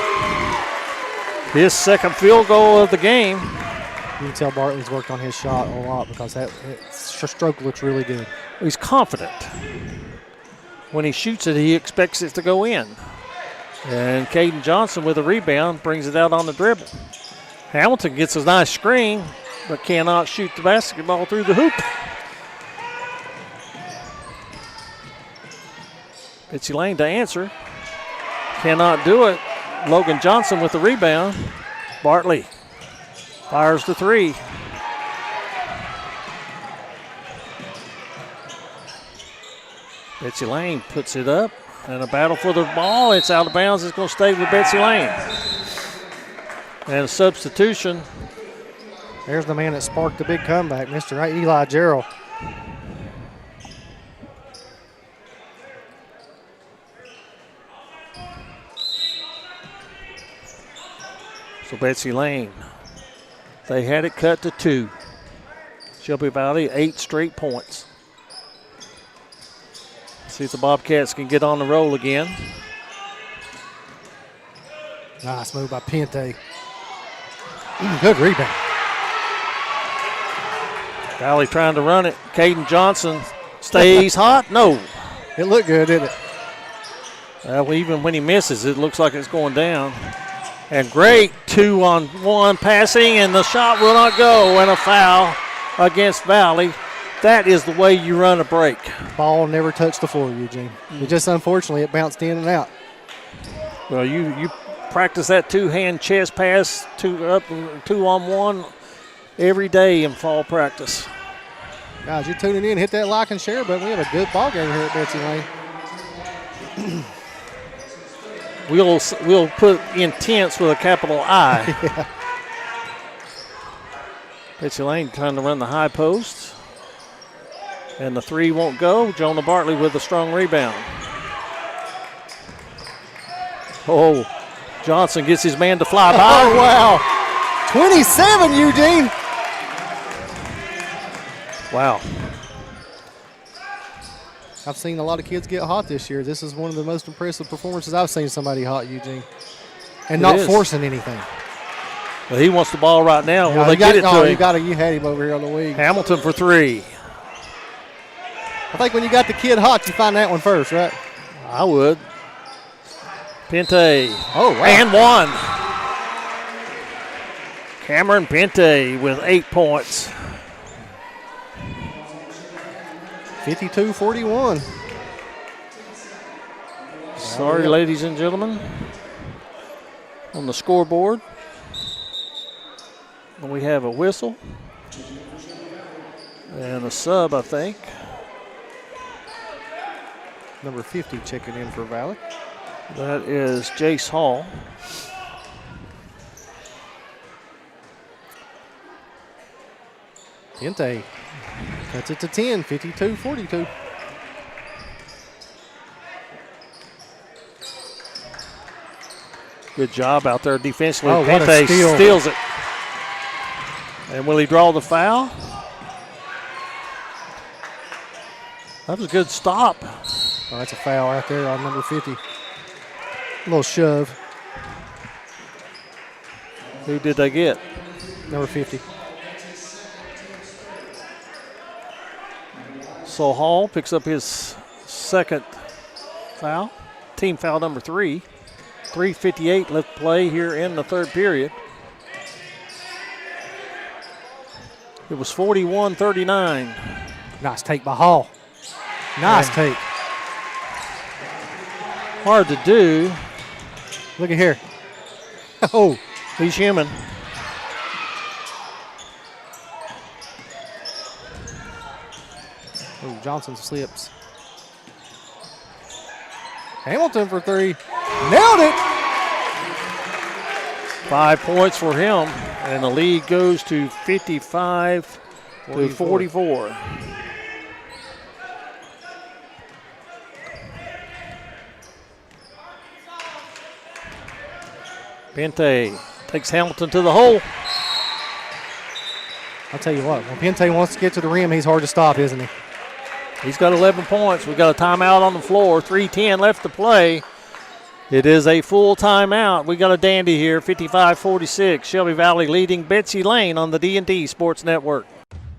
His second field goal of the game. You can tell Bartley's worked on his shot a lot because that stroke looks really good. He's confident. When he shoots it, he expects it to go in. And Caden Johnson with a rebound brings it out on the dribble. Hamilton gets a nice screen, but cannot shoot the basketball through the hoop. Betsy Layne to answer. Cannot do it. Logan Johnson with the rebound. Bartley fires the 3. Betsy Layne puts it up. And a battle for the ball. It's out of bounds. It's going to stay with Betsy Layne. And a substitution. There's the man that sparked the big comeback, Mr. Eli Gerald. So Betsy Layne, they had it cut to 2. Shelby Valley, 8 straight points. See if the Bobcats can get on the roll again. Nice move by Pente. Good rebound. Valley trying to run it. Caden Johnson stays hot. No. It looked good, didn't it? Well, even when he misses, it looks like it's going down. And great 2-on-1 passing, and the shot will not go, and a foul against Valley. That is the way you run a break. Ball never touched the floor, Eugene. It just unfortunately it bounced in and out. Well, you practice that 2-hand chest pass, 2-on-1 every day in fall practice. Guys, you're tuning in. Hit that like and share button. We have a good ball game here at Betsy Layne. We'll put intense with a capital I. Yeah. Betsy Layne trying to run the high post. And the 3 won't go. Jonah Bartley with a strong rebound. Oh, Johnson gets his man to fly by. Oh, wow. 27, Eugene. Wow. I've seen a lot of kids get hot this year. This is one of the most impressive performances I've seen somebody hot, Eugene. And not forcing anything. Well, he wants the ball right now. Yeah, Will they get it to him? You had him over here on the wing. Hamilton for 3. I think when you got the kid hot, you find that one first, right? I would. Pente. Oh, wow. And 1. Cameron Pente with 8 points. 52-41. Sorry, ladies and gentlemen. On the scoreboard, we have a whistle and a sub, I think. Number 50 checking in for Valley. That is Jace Hall. Pente cuts it to 10, 52-42. Good job out there defensively. Oh, what a Pente steal. steals it. And will he draw the foul? That was a good stop. Oh, that's a foul right there on number 50. A little shove. Who did they get? Number 50. So Hall picks up his second foul. Team foul number 3. 3:58 left to play here in the third period. It was 41-39. Nice take by Hall. Nice take. Hard to do. Look at here. Oh, he's human. Oh, Johnson slips. Hamilton for three. Nailed it. 5 points for him, and the lead goes to 55-44. Pente takes Hamilton to the hole. I'll tell you what, when Pente wants to get to the rim, he's hard to stop, isn't he? He's got 11 points. We've got a timeout on the floor. 3:10 left to play. It is a full timeout. We got a dandy here, 55-46. Shelby Valley leading Betsy Layne on the D&D Sports Network.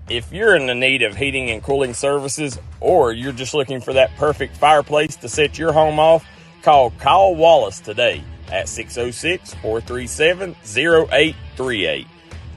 If you're in the need of heating and cooling services, or you're just looking for that perfect fireplace to set your home off, call Kyle Wallace today at 606-437-0838.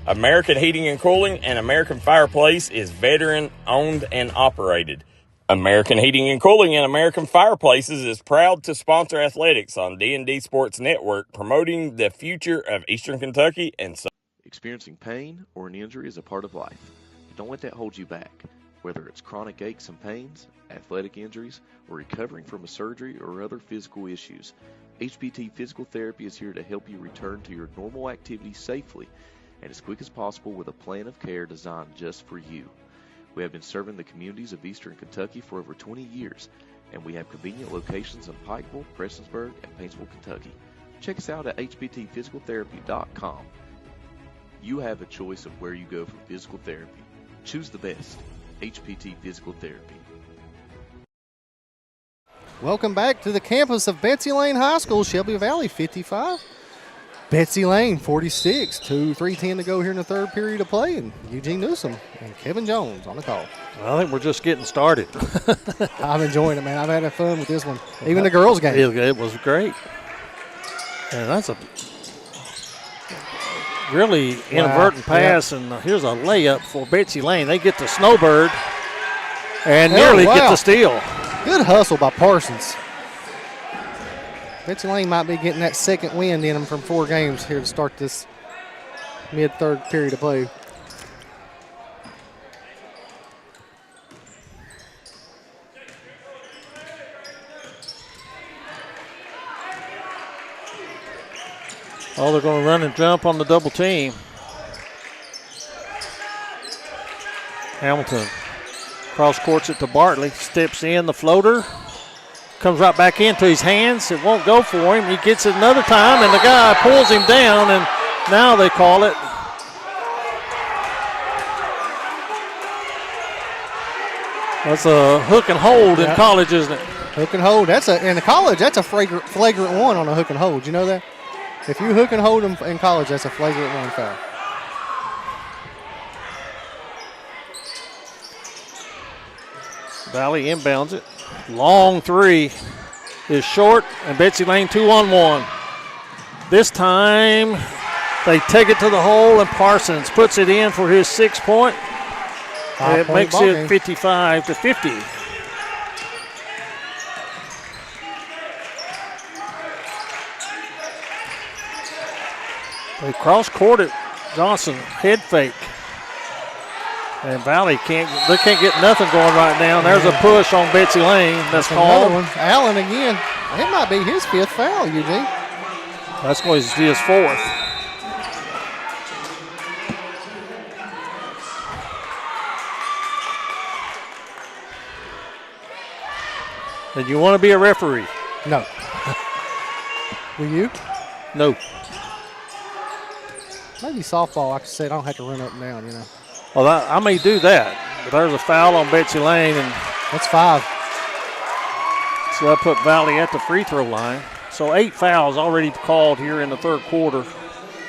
American Heating and Cooling and American Fireplace is veteran owned and operated. American Heating and Cooling and American Fireplaces is proud to sponsor athletics on D&D Sports Network, promoting the future of Eastern Kentucky and so. Experiencing pain or an injury is a part of life. But don't let that hold you back. Whether it's chronic aches and pains, athletic injuries, or recovering from a surgery or other physical issues, HPT Physical Therapy is here to help you return to your normal activities safely and as quick as possible with a plan of care designed just for you. We have been serving the communities of Eastern Kentucky for over 20 years, and we have convenient locations in Pikeville, Prestonsburg, and Paintsville, Kentucky. Check us out at hptphysicaltherapy.com. You have a choice of where you go for physical therapy. Choose the best. HPT Physical Therapy. Welcome back to the campus of Betsy Layne High School, Shelby Valley 55. Betsy Layne 46, 3:10 to go here in the third period of play, and Eugene Newsome and Kevin Jones on the call. I think we're just getting started. I'm enjoying it, man. I've had fun with this one. Even the girls' game. It was great. And that's a really inadvertent pass, and here's a layup for Betsy Layne. They get the Snowbird and nearly get the steal. Good hustle by Parsons. Betsy Layne might be getting that second wind in them from 4 games here to start this mid-third period of play. Oh, they're going to run and jump on the double team. Hamilton cross courts it to Bartley, steps in the floater. Comes right back into his hands. It won't go for him. He gets it another time, and the guy pulls him down, and now they call it. That's a hook and hold in college, isn't it? Hook and hold. In the college, that's a flagrant one on a hook and hold. You know that? If you hook and hold them in college, that's a flagrant one foul. Valley inbounds it. Long three is short, and Betsy Layne 2-on-1. This time they take it to the hole, and Parsons puts it in for his 6-point. It makes it 55-50. They cross-court it. Johnson, head fake. And Valley can't get nothing going right now. And there's a push on Betsy Layne. That's called. One. Allen again. It might be his 5th foul, Eugene. That's going to be his 4th. And you want to be a referee? No. Will you? No. Maybe softball, like I said, I don't have to run up and down, you know. Well, I may do that, but there's a foul on Betsy Layne, and that's 5. So that put Valley at the free throw line. So 8 fouls already called here in the third quarter.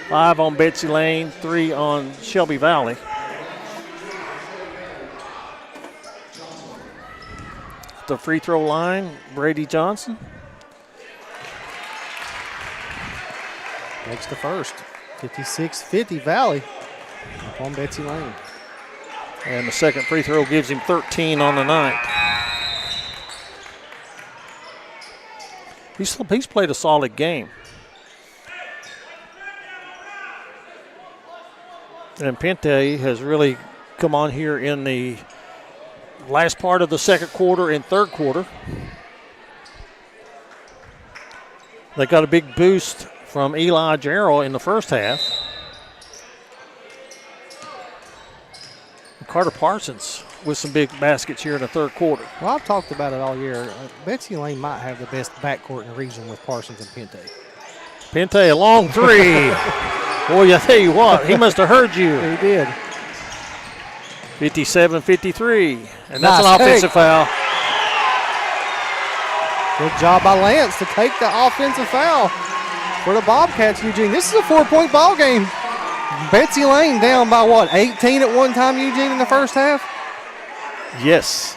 5 on Betsy Layne, 3 on Shelby Valley. At the free throw line, Brady Johnson. Makes the first. 56-50 Valley on Betsy Layne. And the second free throw gives him 13 on the night. He's played a solid game. And Pente has really come on here in the last part of the second quarter and third quarter. They got a big boost from Eli Jarrell in the first half. Carter Parsons with some big baskets here in the third quarter. Well, I've talked about it all year. Betsy Layne might have the best backcourt in the region with Parsons and Pente. Pente, a long three. Boy, I tell you what, he must have heard you. He did. 57-53, and that's Nice an offensive foul. Good job by Lance to take the offensive foul for the Bobcats, Eugene. This is a 4-point ball game. Betsy Layne down by what, 18 at one time, Eugene, in the first half? Yes.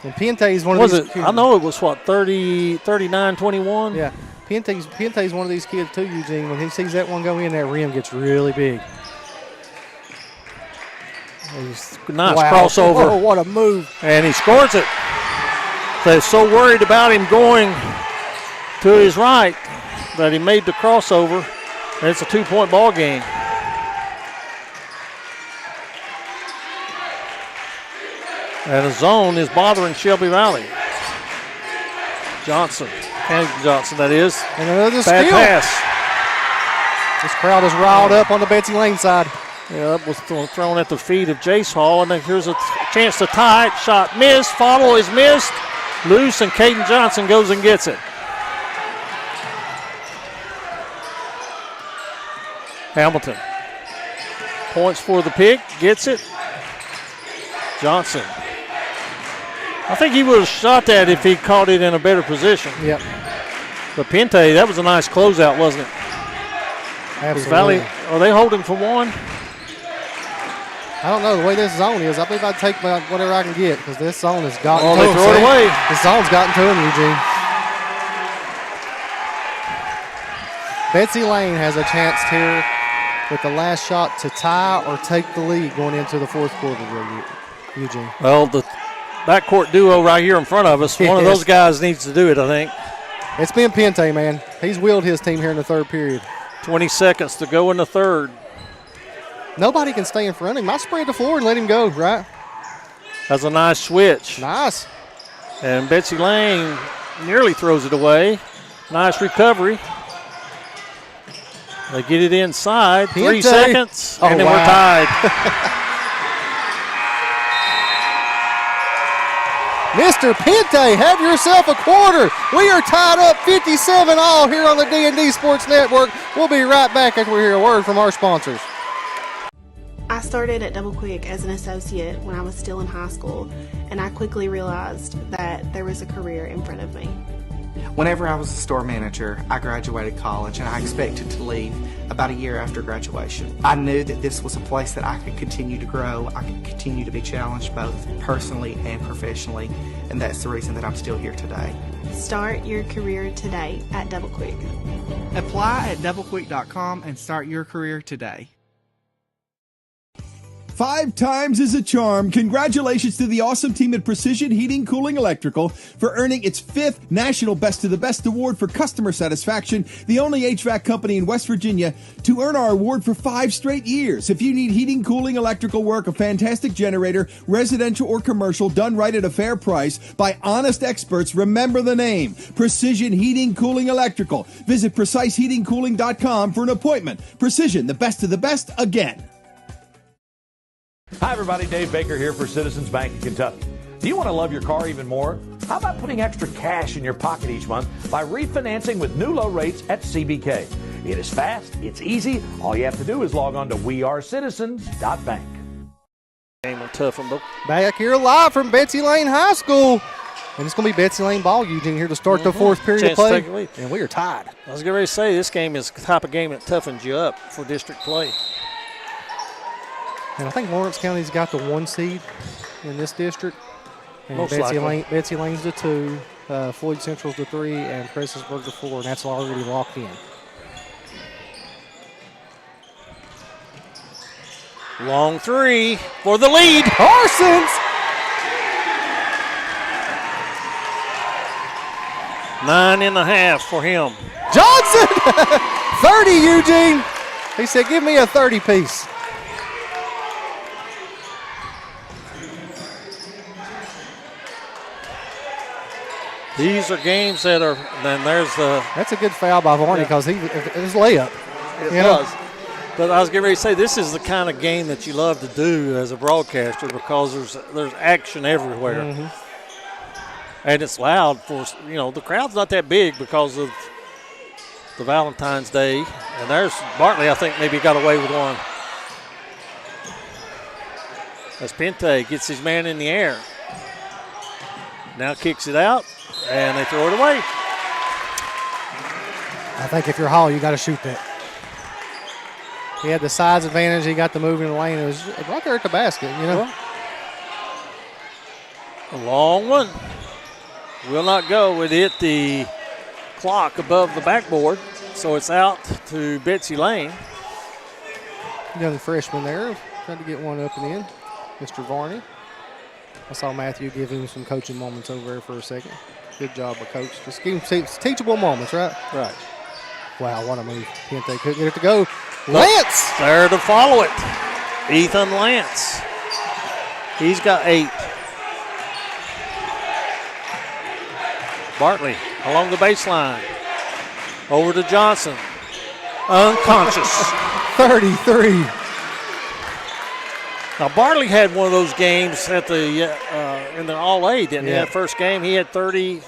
And Pente is one of these kids. I know it was what, 39-21? Yeah. Pente's one of these kids too, Eugene. When he sees that one go in, that rim gets really big. Nice Wow. crossover. Oh, what a move. And he scores it. They're so worried about him going to his right that he made the crossover. And it's a 2-point ball game. And the zone is bothering Shelby Valley. Kennedy Johnson, that is. And another Bad steal. pass. This crowd is riled up on the Betsy Layne side. Yeah, that was thrown at the feet of Jace Hall, and then here's a chance to tie it. Shot missed. Follow is missed. Loose, and Caden Johnson goes and gets it. Hamilton points for the pick, gets it. Johnson. I think he would have shot that if he caught it in a better position. Yep. But Pente, that was a nice closeout, wasn't it? Absolutely. Valley, are they holding for one? I don't know the way this zone is. I believe I'd take whatever I can get because this zone has gotten Oh, to they him. throw it See? away. This zone's gotten to him, Eugene. Betsy Layne has a chance here with the last shot to tie or take the lead going into the fourth quarter, Eugene. Well, the backcourt duo right here in front of us, one of those guys needs to do it, I think. It's been Pente, man. He's wheeled his team here in the third period. 20 seconds to go in the third. Nobody can stay in front of him. I spread the floor and let him go, right? That's a nice switch. Nice. And Betsy Layne nearly throws it away. Nice recovery. They get it inside. 3 seconds, and then we're tied. Mr. Pente, have yourself a quarter. We are tied up 57-all here on the D&D Sports Network. We'll be right back after we hear a word from our sponsors. I started at Double Quick as an associate when I was still in high school, and I quickly realized that there was a career in front of me. Whenever I was a store manager, I graduated college and I expected to leave about a year after graduation. I knew that this was a place that I could continue to grow, I could continue to be challenged both personally and professionally, and that's the reason that I'm still here today. Start your career today at Double Quick. Apply at doublequick.com and start your career today. 5 times is a charm. Congratulations to the awesome team at Precision Heating, Cooling, Electrical for earning its 5th National Best of the Best Award for customer satisfaction, the only HVAC company in West Virginia to earn our award for 5 straight years. If you need heating, cooling, electrical work, a fantastic generator, residential or commercial, done right at a fair price by honest experts, remember the name, Precision Heating, Cooling, Electrical. Visit PreciseHeatingCooling.com for an appointment. Precision, the best of the best, again. Hi, everybody. Dave Baker here for Citizens Bank of Kentucky. Do you want to love your car even more? How about putting extra cash in your pocket each month by refinancing with new low rates at CBK? It is fast. It's easy. All you have to do is log on to wearecitizens.bank. Game will toughen, but Back here live from Betsy Layne High School. And it's going to be Betsy Layne ball, Eugene, here to start the fourth period Chance of to play. take a lead. And we are tied. I was getting ready to say this game is the type of game that toughens you up for district play. And I think Lawrence County's got the 1 seed in this district. And Most Betsy likely. Layne's the 2, Floyd Central's the 3, and Prestonsburg the 4, and that's already locked in. Long three for the lead. Parsons. 9.5 for him. Johnson. 30, Eugene. He said, give me a 30 piece. These are games that are, then there's the. That's a good foul by Varney because it was layup. It was. But I was getting ready to say, this is the kind of game that you love to do as a broadcaster because there's action everywhere. Mm-hmm. And it's loud for, the crowd's not that big because of the Valentine's Day. And there's Bartley, I think, maybe got away with one. As Pente gets his man in the air. Now kicks it out, and they throw it away. I think if you're Hall, you got to shoot that. He had the size advantage. He got the move in the lane. It was right there at the basket, A long one. Will not go. It hit the clock above the backboard, so it's out to Betsy Layne. Young freshman there. Tried to get one up and in. Mr. Varney. I saw Matthew give him some coaching moments over there for a second. Good job by Coach. Just give him teachable moments, right? Right. Wow, what a move. Pente couldn't get it to go. Lance! There to follow it. Ethan Lance. He's got 8. Bartley along the baseline. Over to Johnson. Unconscious. 33. Now, Bartley had one of those games at the in the All-A, didn't he? That first game, he had 34,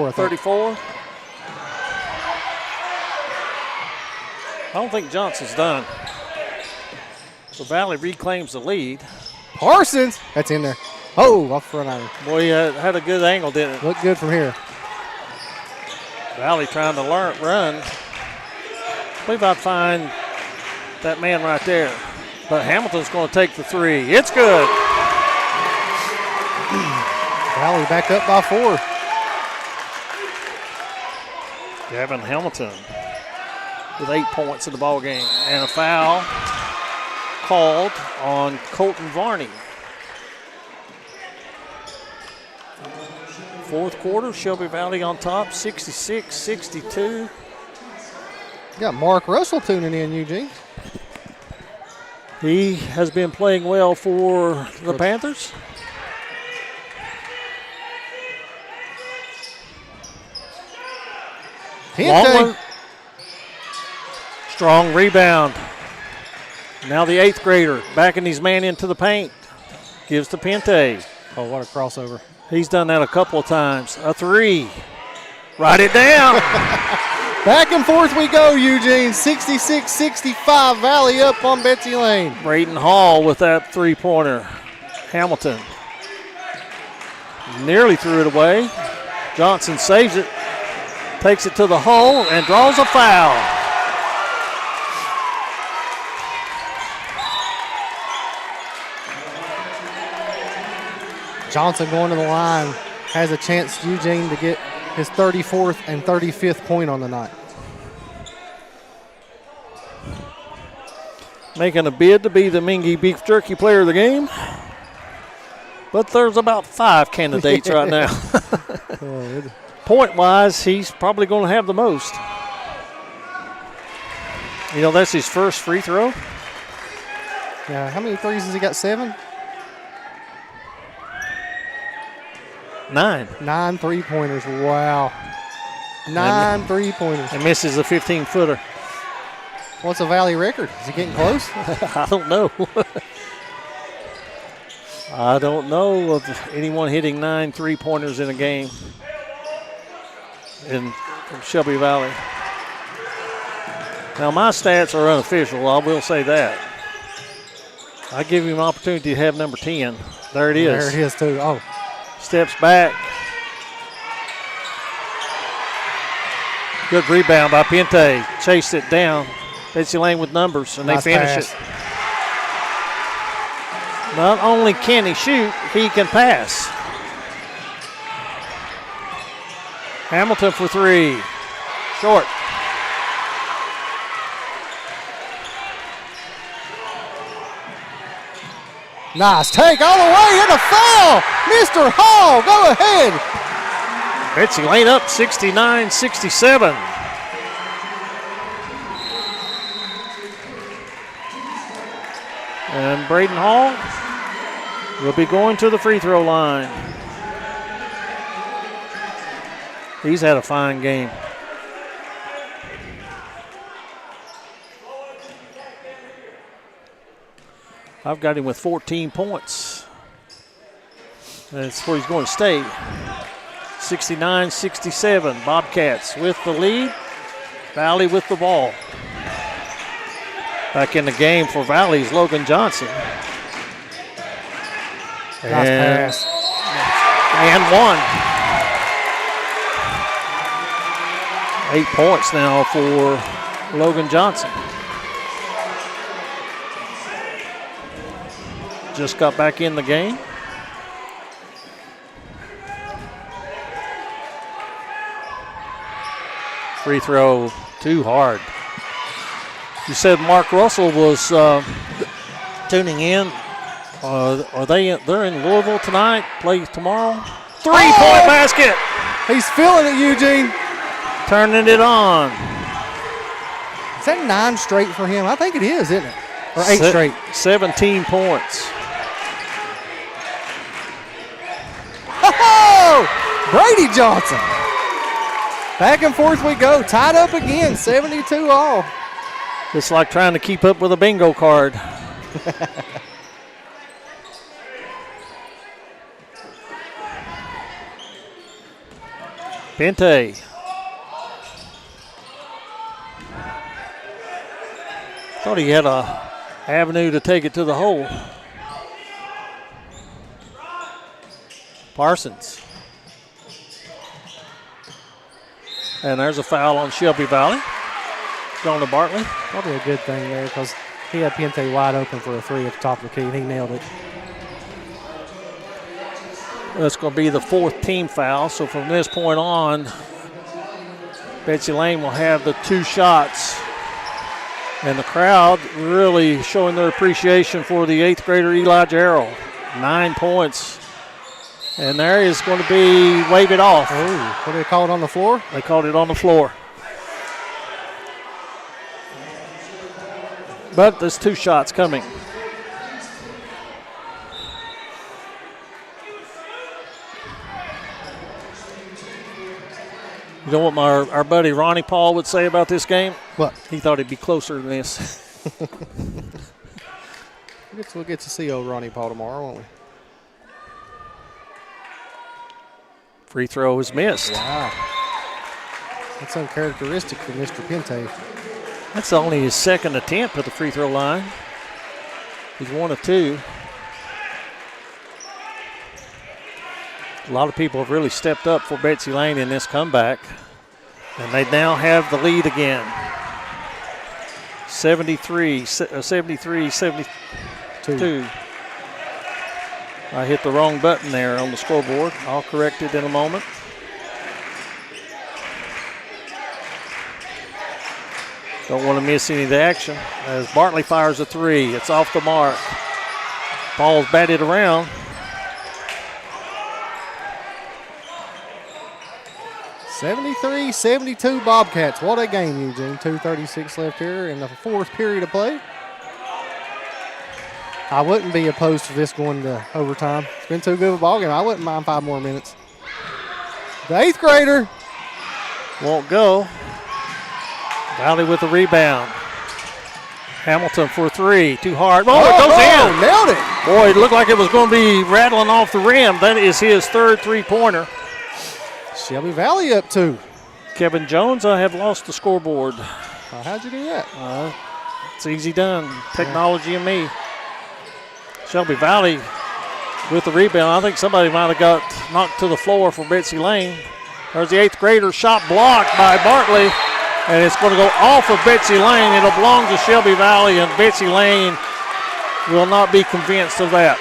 I think. 34. I don't think Johnson's done. So Valley reclaims the lead. Parsons. That's in there. Oh, off front iron. Boy, he had a good angle, didn't it? Looked good from here. Valley trying to run. I believe I'd find that man right there. But Hamilton's going to take the 3. It's good. Valley back up by 4. Gavin Hamilton with 8 points in the ball game. And a foul called on Colton Varney. Fourth quarter, Shelby Valley on top, 66-62. You got Mark Russell tuning in, Eugene. He has been playing well for the Panthers. Long one. Strong rebound. Now the 8th grader backing his man into the paint. Gives to Pente. Oh, what a crossover. He's done that a couple of times. A 3. Write it down. Back and forth we go, Eugene. 66-65, Valley up on Betsy Layne. Braden Hall with that 3-pointer. Hamilton nearly threw it away. Johnson saves it, takes it to the hole, and draws a foul. Johnson going to the line has a chance, Eugene, to get his 34th and 35th point on the night. Making a bid to be the Mingy Beef Jerky Player of the game. But there's about 5 candidates right now. Point-wise, he's probably going to have the most. That's his first free throw. Yeah, how many threes has he got? 7? 9. 9 3-pointers. Wow. 9 3-pointers. And misses a 15-footer. What's the Valley record? Is he getting close? I don't know. I don't know of anyone hitting 9 3-pointers in a game from Shelby Valley. Now, my stats are unofficial. I will say that. I give him an opportunity to have number 10. There it is. There it is, too. Oh. Steps back. Good rebound by Pente. Chased it down. Betsy Layne with numbers, and nice they finish it. Not only can he shoot, he can pass. Hamilton for 3. Short. Nice take all the way in the foul. Mr. Hall, go ahead. Betsy Layne up 69-67. And Braden Hall will be going to the free throw line. He's had a fine game. I've got him with 14 points. That's where he's going to stay. 69-67. Bobcats with the lead. Valley with the ball. Back in the game for Valley's Logan Johnson. Nice pass. And one. 8 points now for Logan Johnson. Just got back in the game. Free throw, too hard. You said Mark Russell was tuning in. They're in Louisville tonight, play tomorrow. Three-point basket. He's feeling it, Eugene. Turning it on. Is that 9 straight for him? I think it is, isn't it? Or 8 straight. 17 points. Oh, Brady Johnson. Back and forth we go. Tied up again, 72 all. It's like trying to keep up with a bingo card. Pente. Thought he had a avenue to take it to the hole. Parsons. And there's a foul on Shelby Valley. Going to Bartley. Probably a good thing there because he had Pente wide open for a 3 at the top of the key, and he nailed it. That's going to be the 4th team foul. So from this point on, Betsy Layne will have the 2 shots. And the crowd really showing their appreciation for the 8th grader Elijah Arrow. 9 points. And there is going to be wave it off. Oh, what do they call it on the floor? They called it on the floor. But there's 2 shots coming. You know what our buddy Ronnie Paul would say about this game? What? He thought it'd be closer than this. We'll get to see old Ronnie Paul tomorrow, won't we? Free throw is missed. Wow. That's uncharacteristic for Mr. Pente. That's only his 2nd attempt at the free throw line. He's 1 of 2. A lot of people have really stepped up for Betsy Layne in this comeback. And they now have the lead again. 73-72. I hit the wrong button there on the scoreboard. I'll correct it in a moment. Don't want to miss any of the action as Bartley fires a 3. It's off the mark. Ball's batted around. 73-72 Bobcats. What a game, Eugene. 2:36 left here in the 4th period of play. I wouldn't be opposed to this going to overtime. It's been too good of a ball game. I wouldn't mind 5 more minutes. The 8th grader won't go. Valley with the rebound. Hamilton for 3. Too hard. Oh, it goes in. Nailed it. Boy, it looked like it was going to be rattling off the rim. That is his 3rd three-pointer. Shelby Valley up 2. Kevin Jones, I have lost the scoreboard. How'd you do that? It's easy done. Technology and me. Shelby Valley with the rebound. I think somebody might have got knocked to the floor for Betsy Layne. There's the 8th grader shot blocked by Bartley, and it's going to go off of Betsy Layne. It'll belong to Shelby Valley, and Betsy Layne will not be convinced of that.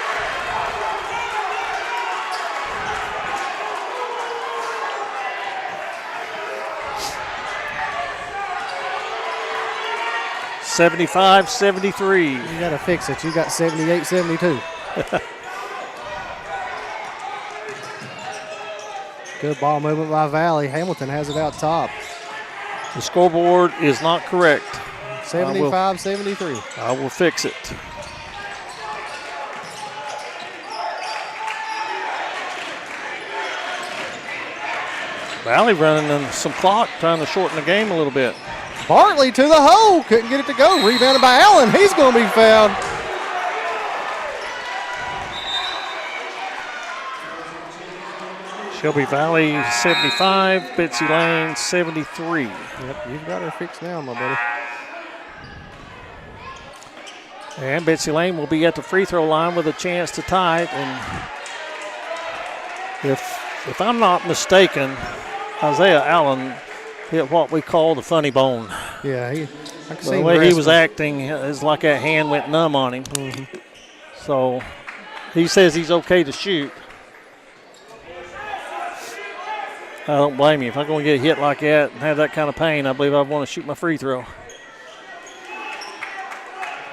$75-73. You got to fix it. You got 78-72. Good ball movement by Valley. Hamilton has it out top. The scoreboard is not correct. 75-73. I will fix it. Valley running some clock, trying to shorten the game a little bit. Bartley to the hole. Couldn't get it to go. Rebounded by Allen. He's going to be fouled. Shelby Valley 75, Betsy Layne 73. Yep, you've got her fixed now, my buddy. And Betsy Layne will be at the free throw line with a chance to tie it. And if I'm not mistaken, Isaiah Allen hit what we call the funny bone. Yeah, the way he was acting is like that hand went numb on him. Mm-hmm. So he says he's okay to shoot. I don't blame you. If I'm going to get hit like that and have that kind of pain, I believe I want to shoot my free throw.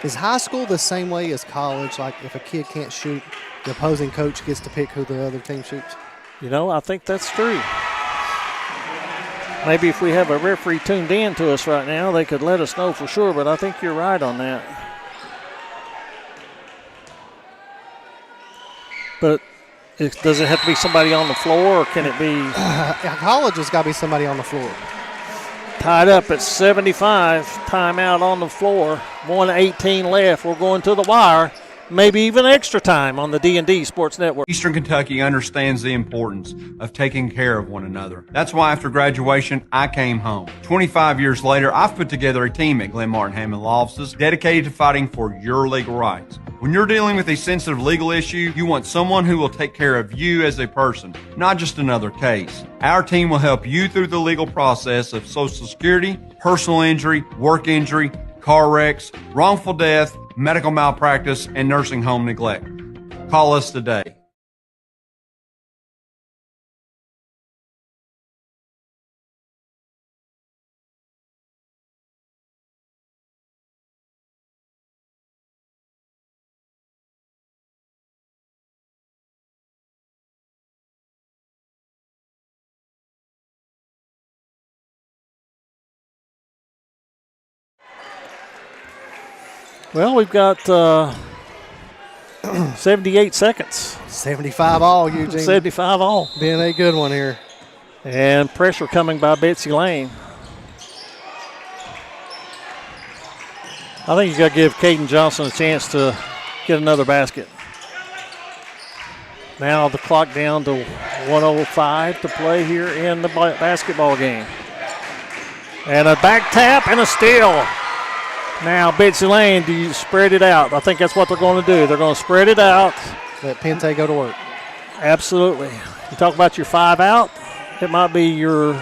Is high school the same way as college? Like if a kid can't shoot, the opposing coach gets to pick who the other team shoots? You know, I think that's true. Maybe if we have a referee tuned in to us right now, they could let us know for sure, but I think you're right on that. But does it have to be somebody on the floor, or can it be? College has got to be somebody on the floor. Tied up at 75, timeout on the floor, 1:18 left. We're going to the wire, maybe even extra time on the D&D Sports Network. Eastern Kentucky understands the importance of taking care of one another. That's why after graduation, I came home. 25 years later, I've put together a team at Glenn Martin Hammond Law Offices dedicated to fighting for your legal rights. When you're dealing with a sensitive legal issue, you want someone who will take care of you as a person, not just another case. Our team will help you through the legal process of Social Security, personal injury, work injury, car wrecks, wrongful death, medical malpractice, and nursing home neglect. Call us today. Well, we've got 78 seconds. 75 all, Eugene. 75 all. Being a good one here. And pressure coming by Betsy Layne. I think you got to give Caden Johnson a chance to get another basket. Now the clock down to 1:05 to play here in the basketball game. And a back tap and a steal. Now, Betsy Layne, do you spread it out? I think that's what they're going to do. They're going to spread it out. Let Pente go to work. Absolutely. You talk about your 5 out. It might be it's your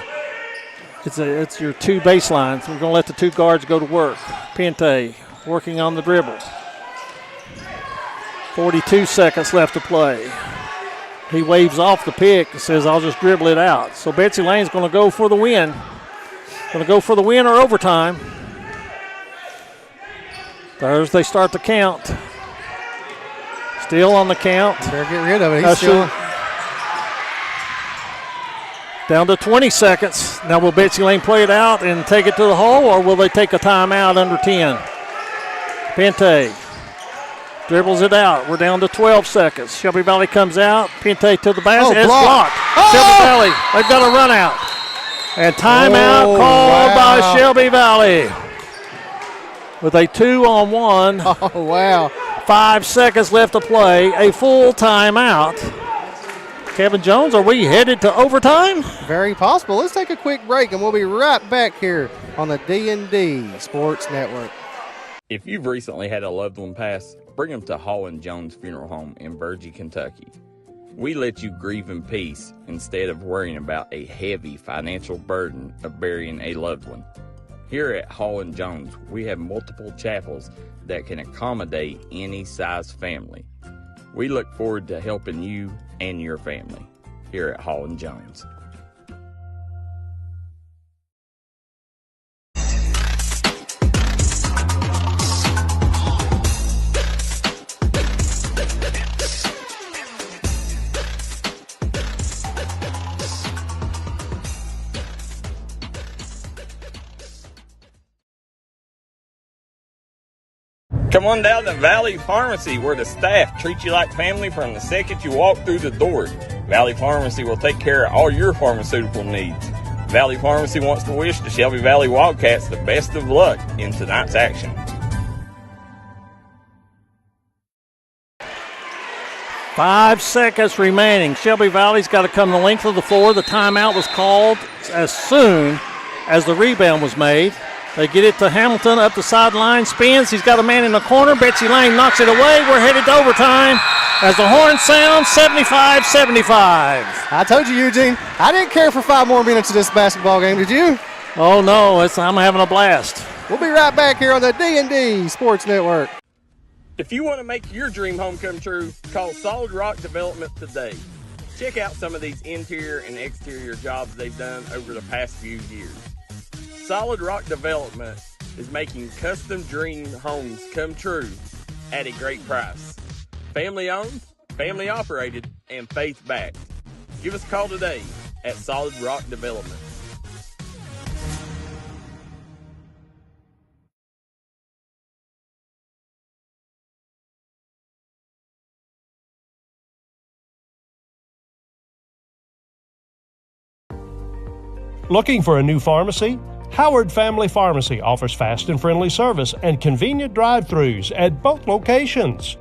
2 baselines. We're going to let the 2 guards go to work. Pente working on the dribble. 42 seconds left to play. He waves off the pick and says, I'll just dribble it out. So Betsy Layne's going to go for the win. Going to go for the win or overtime. As they start the count. Still on the count. Better get rid of it. He's still down to 20 seconds. Now will Betsy Layne play it out and take it to the hole, or will they take a timeout under 10? Pente dribbles it out. We're down to 12 seconds. Shelby Valley comes out. Pente to the basket. It's blocked. Oh! Shelby Valley, they've got a run out. And timeout called by Shelby Valley. With a 2-on-1. Oh, wow. 5 seconds left to play. A full timeout. Kevin Jones, are we headed to overtime? Very possible. Let's take a quick break, and we'll be right back here on the D&D Sports Network. If you've recently had a loved one pass, bring them to Hall & Jones Funeral Home in Burgee, Kentucky. We let you grieve in peace instead of worrying about a heavy financial burden of burying a loved one. Here at Hall & Jones, we have multiple chapels that can accommodate any size family. We look forward to helping you and your family here at Hall & Jones. Come on down to Valley Pharmacy, where the staff treats you like family from the second you walk through the door. Valley Pharmacy will take care of all your pharmaceutical needs. Valley Pharmacy wants to wish the Shelby Valley Wildcats the best of luck in tonight's action. 5 seconds remaining. Shelby Valley's got to come the length of the floor. The timeout was called as soon as the rebound was made. They get it to Hamilton up the sideline, spins. He's got a man in the corner. Betsy Layne knocks it away. We're headed to overtime as the horn sounds, 75-75. I told you, Eugene, I didn't care for 5 more minutes of this basketball game. Did you? Oh, no, I'm having a blast. We'll be right back here on the D&D Sports Network. If you want to make your dream home come true, call Solid Rock Development today. Check out some of these interior and exterior jobs they've done over the past few years. Solid Rock Development is making custom dream homes come true at a great price. Family owned, family operated, and faith backed. Give us a call today at Solid Rock Development. Looking for a new pharmacy? Howard Family Pharmacy offers fast and friendly service and convenient drive-thrus at both locations.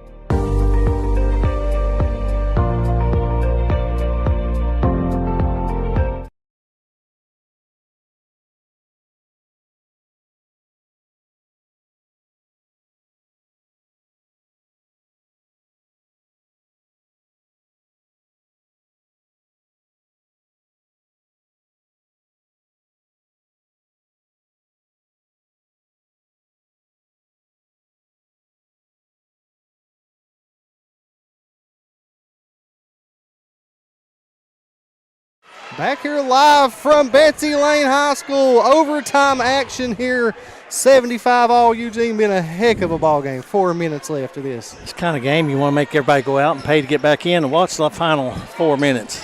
Back here live from Betsy Layne High School. Overtime action here. 75 all. Eugene, been a heck of a ball game. 4 minutes left of this. It's the kind of game you want to make everybody go out and pay to get back in and watch the final 4 minutes.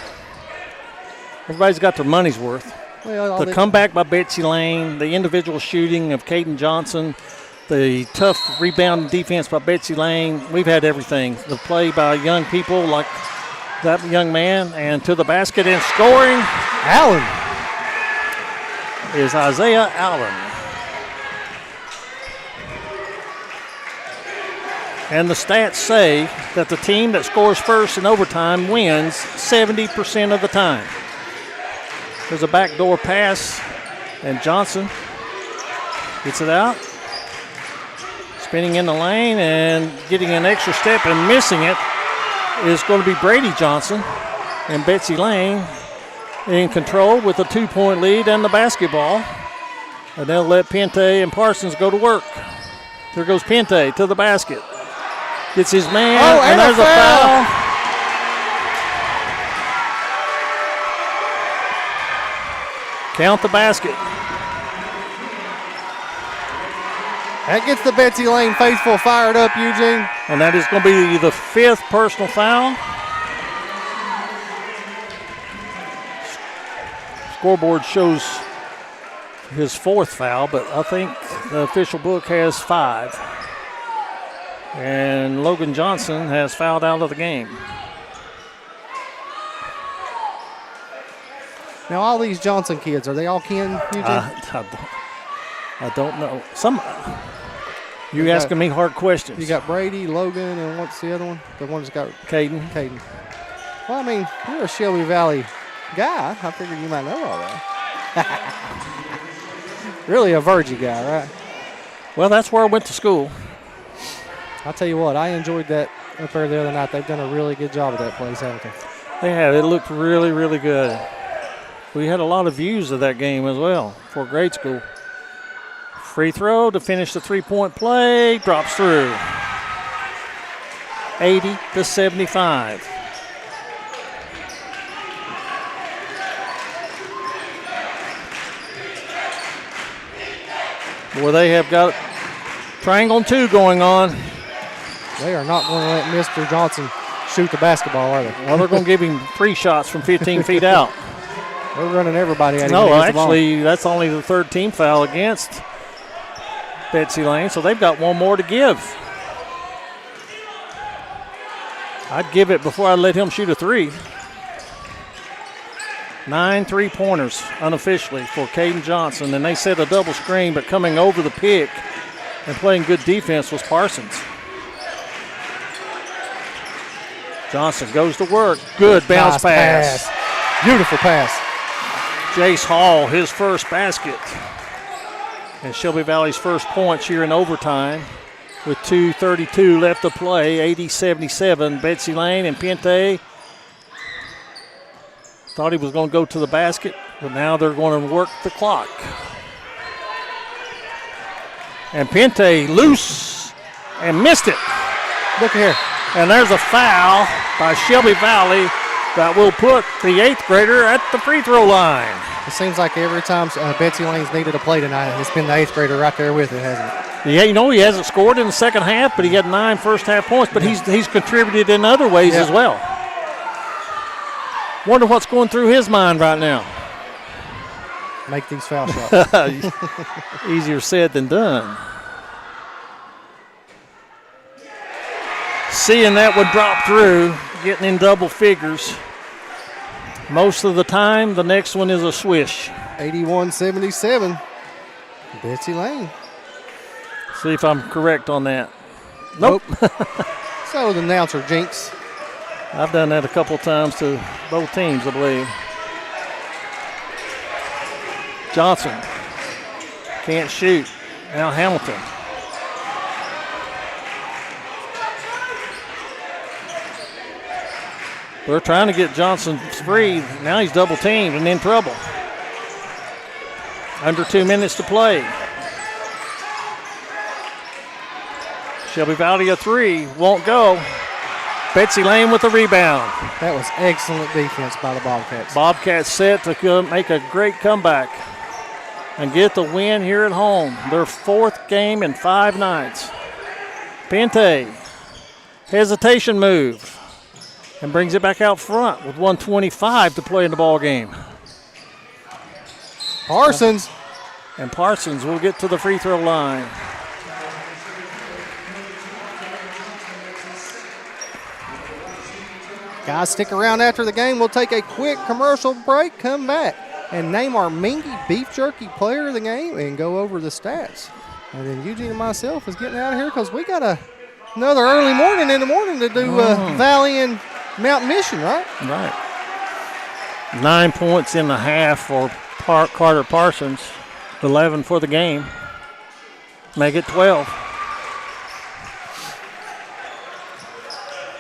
Everybody's got their money's worth. Well, the comeback by Betsy Layne, the individual shooting of Caden Johnson, the tough rebound defense by Betsy Layne. We've had everything. The play by young people like that young man, and to the basket and scoring. Allen. Is Isaiah Allen. And the stats say that the team that scores first in overtime wins 70% of the time. There's a backdoor pass, and Johnson gets it out. Spinning in the lane and getting an extra step and missing it is going to be Brady Johnson, and Betsy Layne in control with a 2-point lead and the basketball. And they'll let Pente and Parsons go to work. There goes Pente to the basket. Gets his man, and there's a foul. Count the basket. That gets the Betsy Layne faithful fired up, Eugene. And that is going to be the 5th personal foul. Scoreboard shows his 4th foul, but I think the official book has 5. And Logan Johnson has fouled out of the game. Now, all these Johnson kids, are they all kin, Eugene? I don't know. You asking me hard questions. You got Brady, Logan, and what's the other one? The one that's got Caden. Well, I mean, you're a Shelby Valley guy. I figured you might know all that. Really a Virgie guy, right? Well, that's where I went to school. I'll tell you what, I enjoyed that up there the other night. They've done a really good job of that place, haven't they? They have. It looked really, really good. We had a lot of views of that game as well for grade school. Free throw to finish the 3-point play. Drops through. 80-75. Boy, they have got triangle and 2 going on. They are not going to let Mr. Johnson shoot the basketball, are they? Well, they're going to give him 3 shots from 15 feet out. They're running everybody at him. No, actually, that's only the 3rd team foul against Betsy Layne, so they've got one more to give. I'd give it before I let him shoot a three. 9 3-pointers unofficially for Caden Johnson, and they set a double screen, but coming over the pick and playing good defense was Parsons. Johnson goes to work. Good bounce pass. Beautiful pass. Jace Hall, his first basket. And Shelby Valley's first points here in overtime with 2:32 left to play, 80-77. Betsy Layne and Pente thought he was going to go to the basket, but now they're going to work the clock. And Pente loose and missed it. Look here. And there's a foul by Shelby Valley that will put the 8th grader at the free throw line. It seems like every time Betsy Layne's needed a play tonight, it's been the 8th grader right there with it, hasn't it? Yeah, he hasn't scored in the second half, but he had 9 first-half points, but he's contributed in other ways as well. Wonder what's going through his mind right now. Make these foul shots. Easier said than done. Seeing that would drop through, getting in double figures. Most of the time, the next one is a swish. 81-77. Betsy Layne. See if I'm correct on that. Nope. So the announcer jinx. I've done that a couple times to both teams, I believe. Johnson can't shoot. Now Hamilton. They're trying to get Johnson free. Now he's double teamed and in trouble. Under 2 minutes to play. Shelby Valley a three, won't go. Betsy Layne with the rebound. That was excellent defense by the Bobcats. Bobcats set to make a great comeback and get the win here at home. Their 4th game in 5 nights. Pente, hesitation move, and brings it back out front with 1:25 to play in the ball game. Parsons. And Parsons will get to the free throw line. Guys, stick around after the game. We'll take a quick commercial break, come back, and name our Mingy Beef Jerky player of the game and go over the stats. And then Eugene and myself is getting out of here because we got another early morning in the morning to do Valley and Mount Mission, right? Right. 9 points in the half for Carter Parsons. 11 for the game. Make it 12.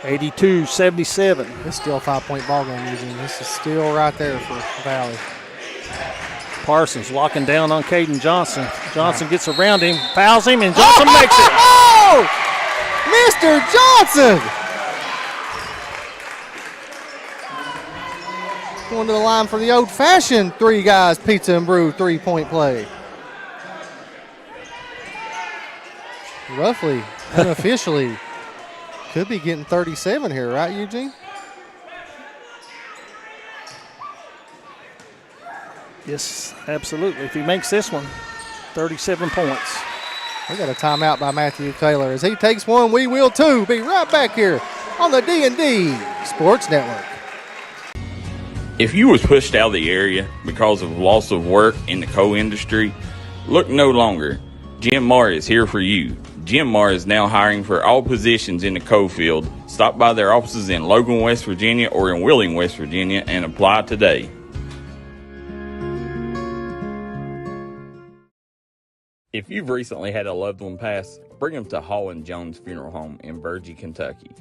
82-77. It's still a 5-point ball game, Eugene. This is still right there for Valley. Parsons locking down on Caden Johnson. Johnson gets around him, fouls him, and Johnson makes it. Oh! Mr. Johnson! Going to the line for the old-fashioned 3 guys pizza and brew 3-point play. Roughly, unofficially, could be getting 37 here, right, Eugene? Yes, absolutely. If he makes this one, 37 points. We got a timeout by Matthew Taylor. As he takes one, we will too. Be right back here on the D&D Sports Network. If you was pushed out of the area because of loss of work in the coal industry, look no longer. Jim Marr is here for you. Jim Marr is now hiring for all positions in the coal field. Stop by their offices in Logan, West Virginia or in Wheeling, West Virginia and apply today. If you've recently had a loved one pass, bring them to Hall & Jones Funeral Home in Burgee, Kentucky.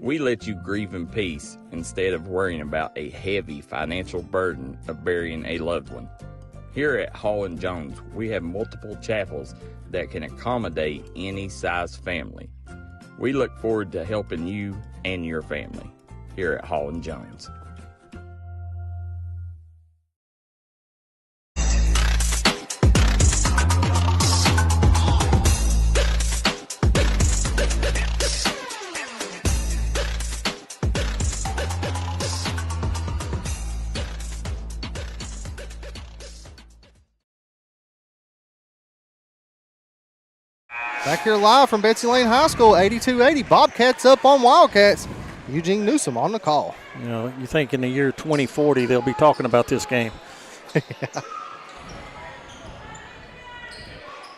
We let you grieve in peace instead of worrying about a heavy financial burden of burying a loved one. Here at Hall & Jones, we have multiple chapels that can accommodate any size family. We look forward to helping you and your family here at Hall & Jones. Back here live from Betsy Layne High School, 82-80. Bobcats up on Wildcats. Eugene Newsome on the call. You know, you think in the year 2040 they'll be talking about this game. Yeah.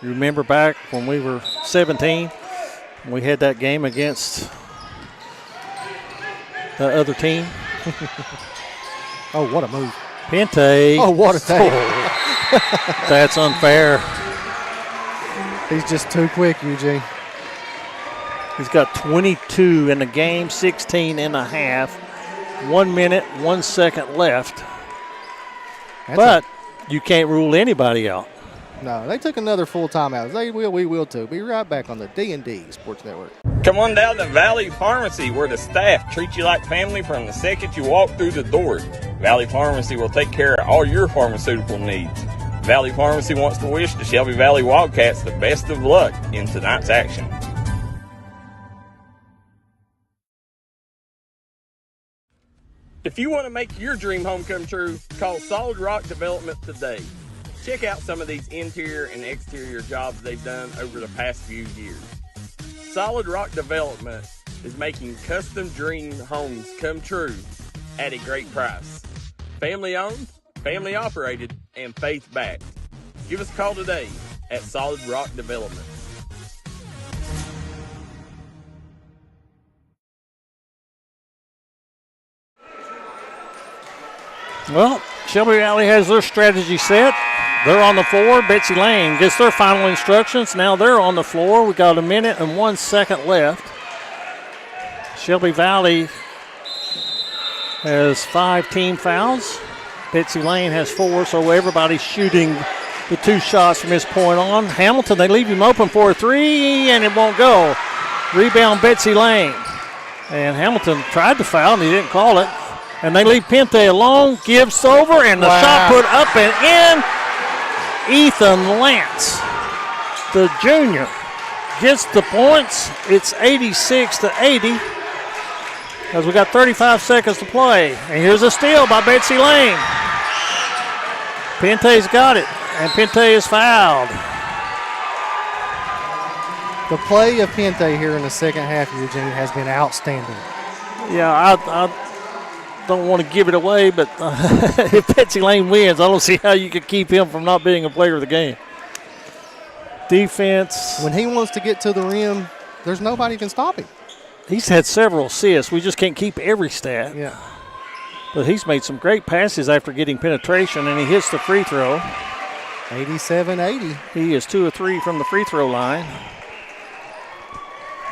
You remember back when we were 17, we had that game against the other team. Oh, what a move. Pente. Oh, what a take. That's unfair. He's just too quick, Eugene. He's got 22 in the game, 16 and a half. 1 minute, 1 second left. But you can't rule anybody out. No, they took another full timeout. They will, we will too. Be right back on the D&D Sports Network. Come on down to Valley Pharmacy, where the staff treat you like family from the second you walk through the doors. Valley Pharmacy will take care of all your pharmaceutical needs. Valley Pharmacy wants to wish the Shelby Valley Wildcats the best of luck in tonight's action. If you want to make your dream home come true, call Solid Rock Development today. Check out some of these interior and exterior jobs they've done over the past few years. Solid Rock Development is making custom dream homes come true at a great price. Family owned, family operated, and faith backed. Give us a call today at Solid Rock Development. Well, Shelby Valley has their strategy set. They're on the floor. Betsy Layne gets their final instructions. Now they're on the floor. We got 1 minute and 1 second left. Shelby Valley has 5 team fouls. Betsy Layne has 4, so everybody's shooting the 2 shots from this point on. Hamilton, they leave him open for a 3, and it won't go. Rebound, Betsy Layne. And Hamilton tried to foul, and he didn't call it. And they leave Pente alone, gives over, and the shot put up and in. Ethan Lance, the junior, gets the points. It's 86-80 as we got 35 seconds to play. And here's a steal by Betsy Layne. Pente's got it, and Pente is fouled. The play of Pente here in the second half, Eugene, has been outstanding. Yeah, I don't want to give it away, but if Betsy Layne wins, I don't see how you could keep him from not being a player of the game. Defense. When he wants to get to the rim, there's nobody can stop him. He's had several assists. We just can't keep every stat. Yeah. But he's made some great passes after getting penetration, and he hits the free throw. 87-80. He is 2 of 3 from the free throw line.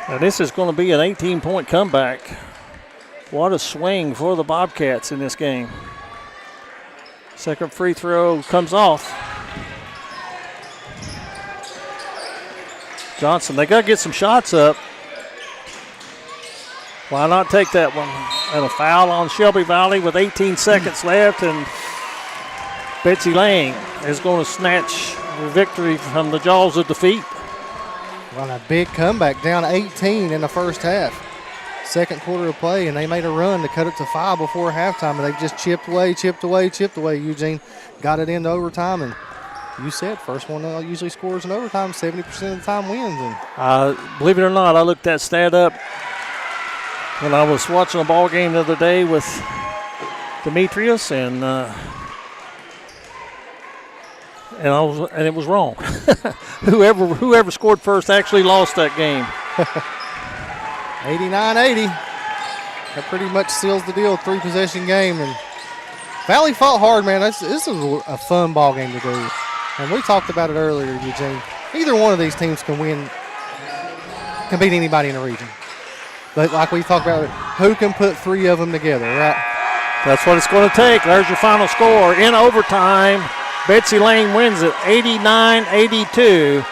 Now this is going to be an 18-point comeback. What a swing for the Bobcats in this game. Second free throw comes off. Johnson, they got to get some shots up. Why not take that one? And a foul on Shelby Valley with 18 seconds left, and Betsy Layne is going to snatch the victory from the jaws of defeat. On a big comeback, down 18 in the first half. Second quarter of play, and they made a run to cut it to 5 before halftime, and they've just chipped away. Eugene got it into overtime, and you said first one usually scores in overtime, 70% of the time wins. And believe it or not, I looked that stat up when I was watching a ball game the other day with Demetrius, and it was wrong. whoever scored first actually lost that game. 89-80. That pretty much seals the deal. 3-possession game. And Valley fought hard, man. This is a fun ball game to do. And we talked about it earlier, Eugene. Either one of these teams can beat anybody in the region. But like we talked about, who can put 3 of them together, right? That's what it's going to take. There's your final score. In overtime, Betsy Layne wins it 89-82.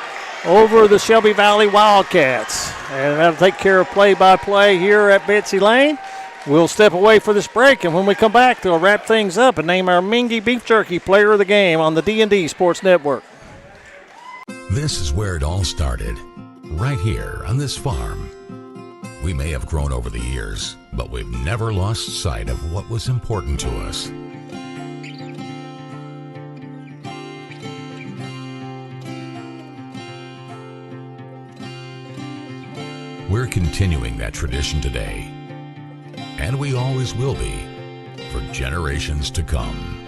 Over the Shelby Valley Wildcats. And that'll take care of play-by-play here at Betsy Layne. We'll step away for this break, and when we come back, they'll wrap things up and name our Mingy Beef Jerky Player of the Game on the D&D Sports Network. This is where it all started, right here on this farm. We may have grown over the years, but we've never lost sight of what was important to us. We're continuing that tradition today. and we always will be for generations to come.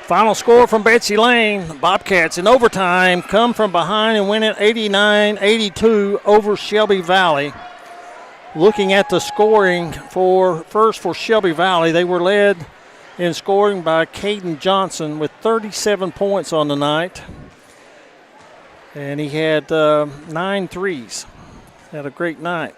Final score from Betsy Layne. Bobcats in overtime come from behind and win it 89-82 over Shelby Valley. Looking at the scoring for Shelby Valley, they were led in scoring by Caden Johnson with 37 points on the night. And he had 9 threes. Had a great night.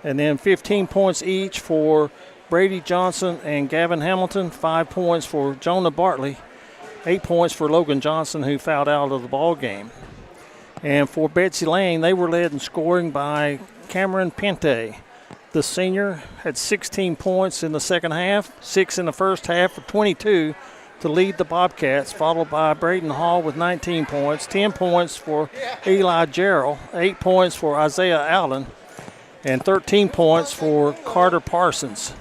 And then 15 points each for Brady Johnson and Gavin Hamilton, 5 points for Jonah Bartley, 8 points for Logan Johnson, who fouled out of the ball game. And for Betsy Layne, they were led in scoring by Cameron Pente. The senior had 16 points in the second half, 6 in the first half for 22 to lead the Bobcats, followed by Braden Hall with 19 points, 10 points for Eli Jarrell, 8 points for Isaiah Allen, and 13 points for Carter Parsons.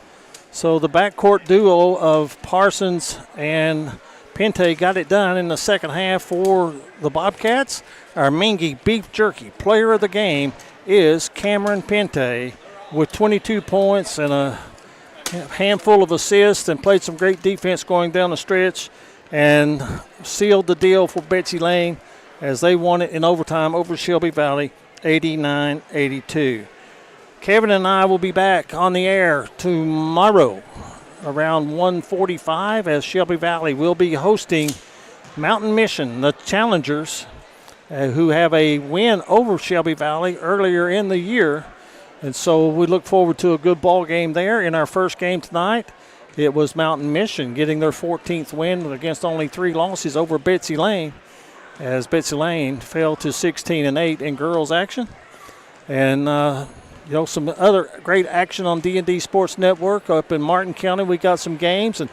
So the backcourt duo of Parsons and Pente got it done in the second half for the Bobcats. Our Mingy Beef Jerky player of the game is Cameron Pente with 22 points and a handful of assists and played some great defense going down the stretch and sealed the deal for Betsy Layne as they won it in overtime over Shelby Valley 89-82. Kevin and I will be back on the air tomorrow around 1:45 as Shelby Valley will be hosting Mountain Mission, the challengers, who have a win over Shelby Valley earlier in the year. And so we look forward to a good ball game there. In our first game tonight, it was Mountain Mission getting their 14th win against only 3 losses over Betsy Layne, as Betsy Layne fell to 16-8 in girls action. And some other great action on D&D Sports Network up in Martin County. We got some games, and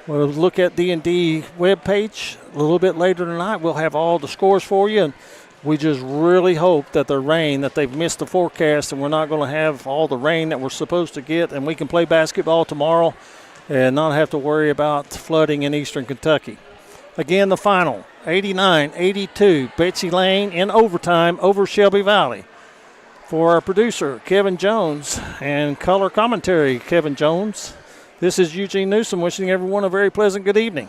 we'll look at D&D webpage a little bit later tonight. We'll have all the scores for you, and we just really hope that the rain, that they've missed the forecast, and we're not going to have all the rain that we're supposed to get, and we can play basketball tomorrow and not have to worry about flooding in eastern Kentucky. Again, the final, 89-82, Betsy Layne in overtime over Shelby Valley. For our producer, Kevin Jones, and color commentary, Kevin Jones, this is Eugene Newsome wishing everyone a very pleasant good evening.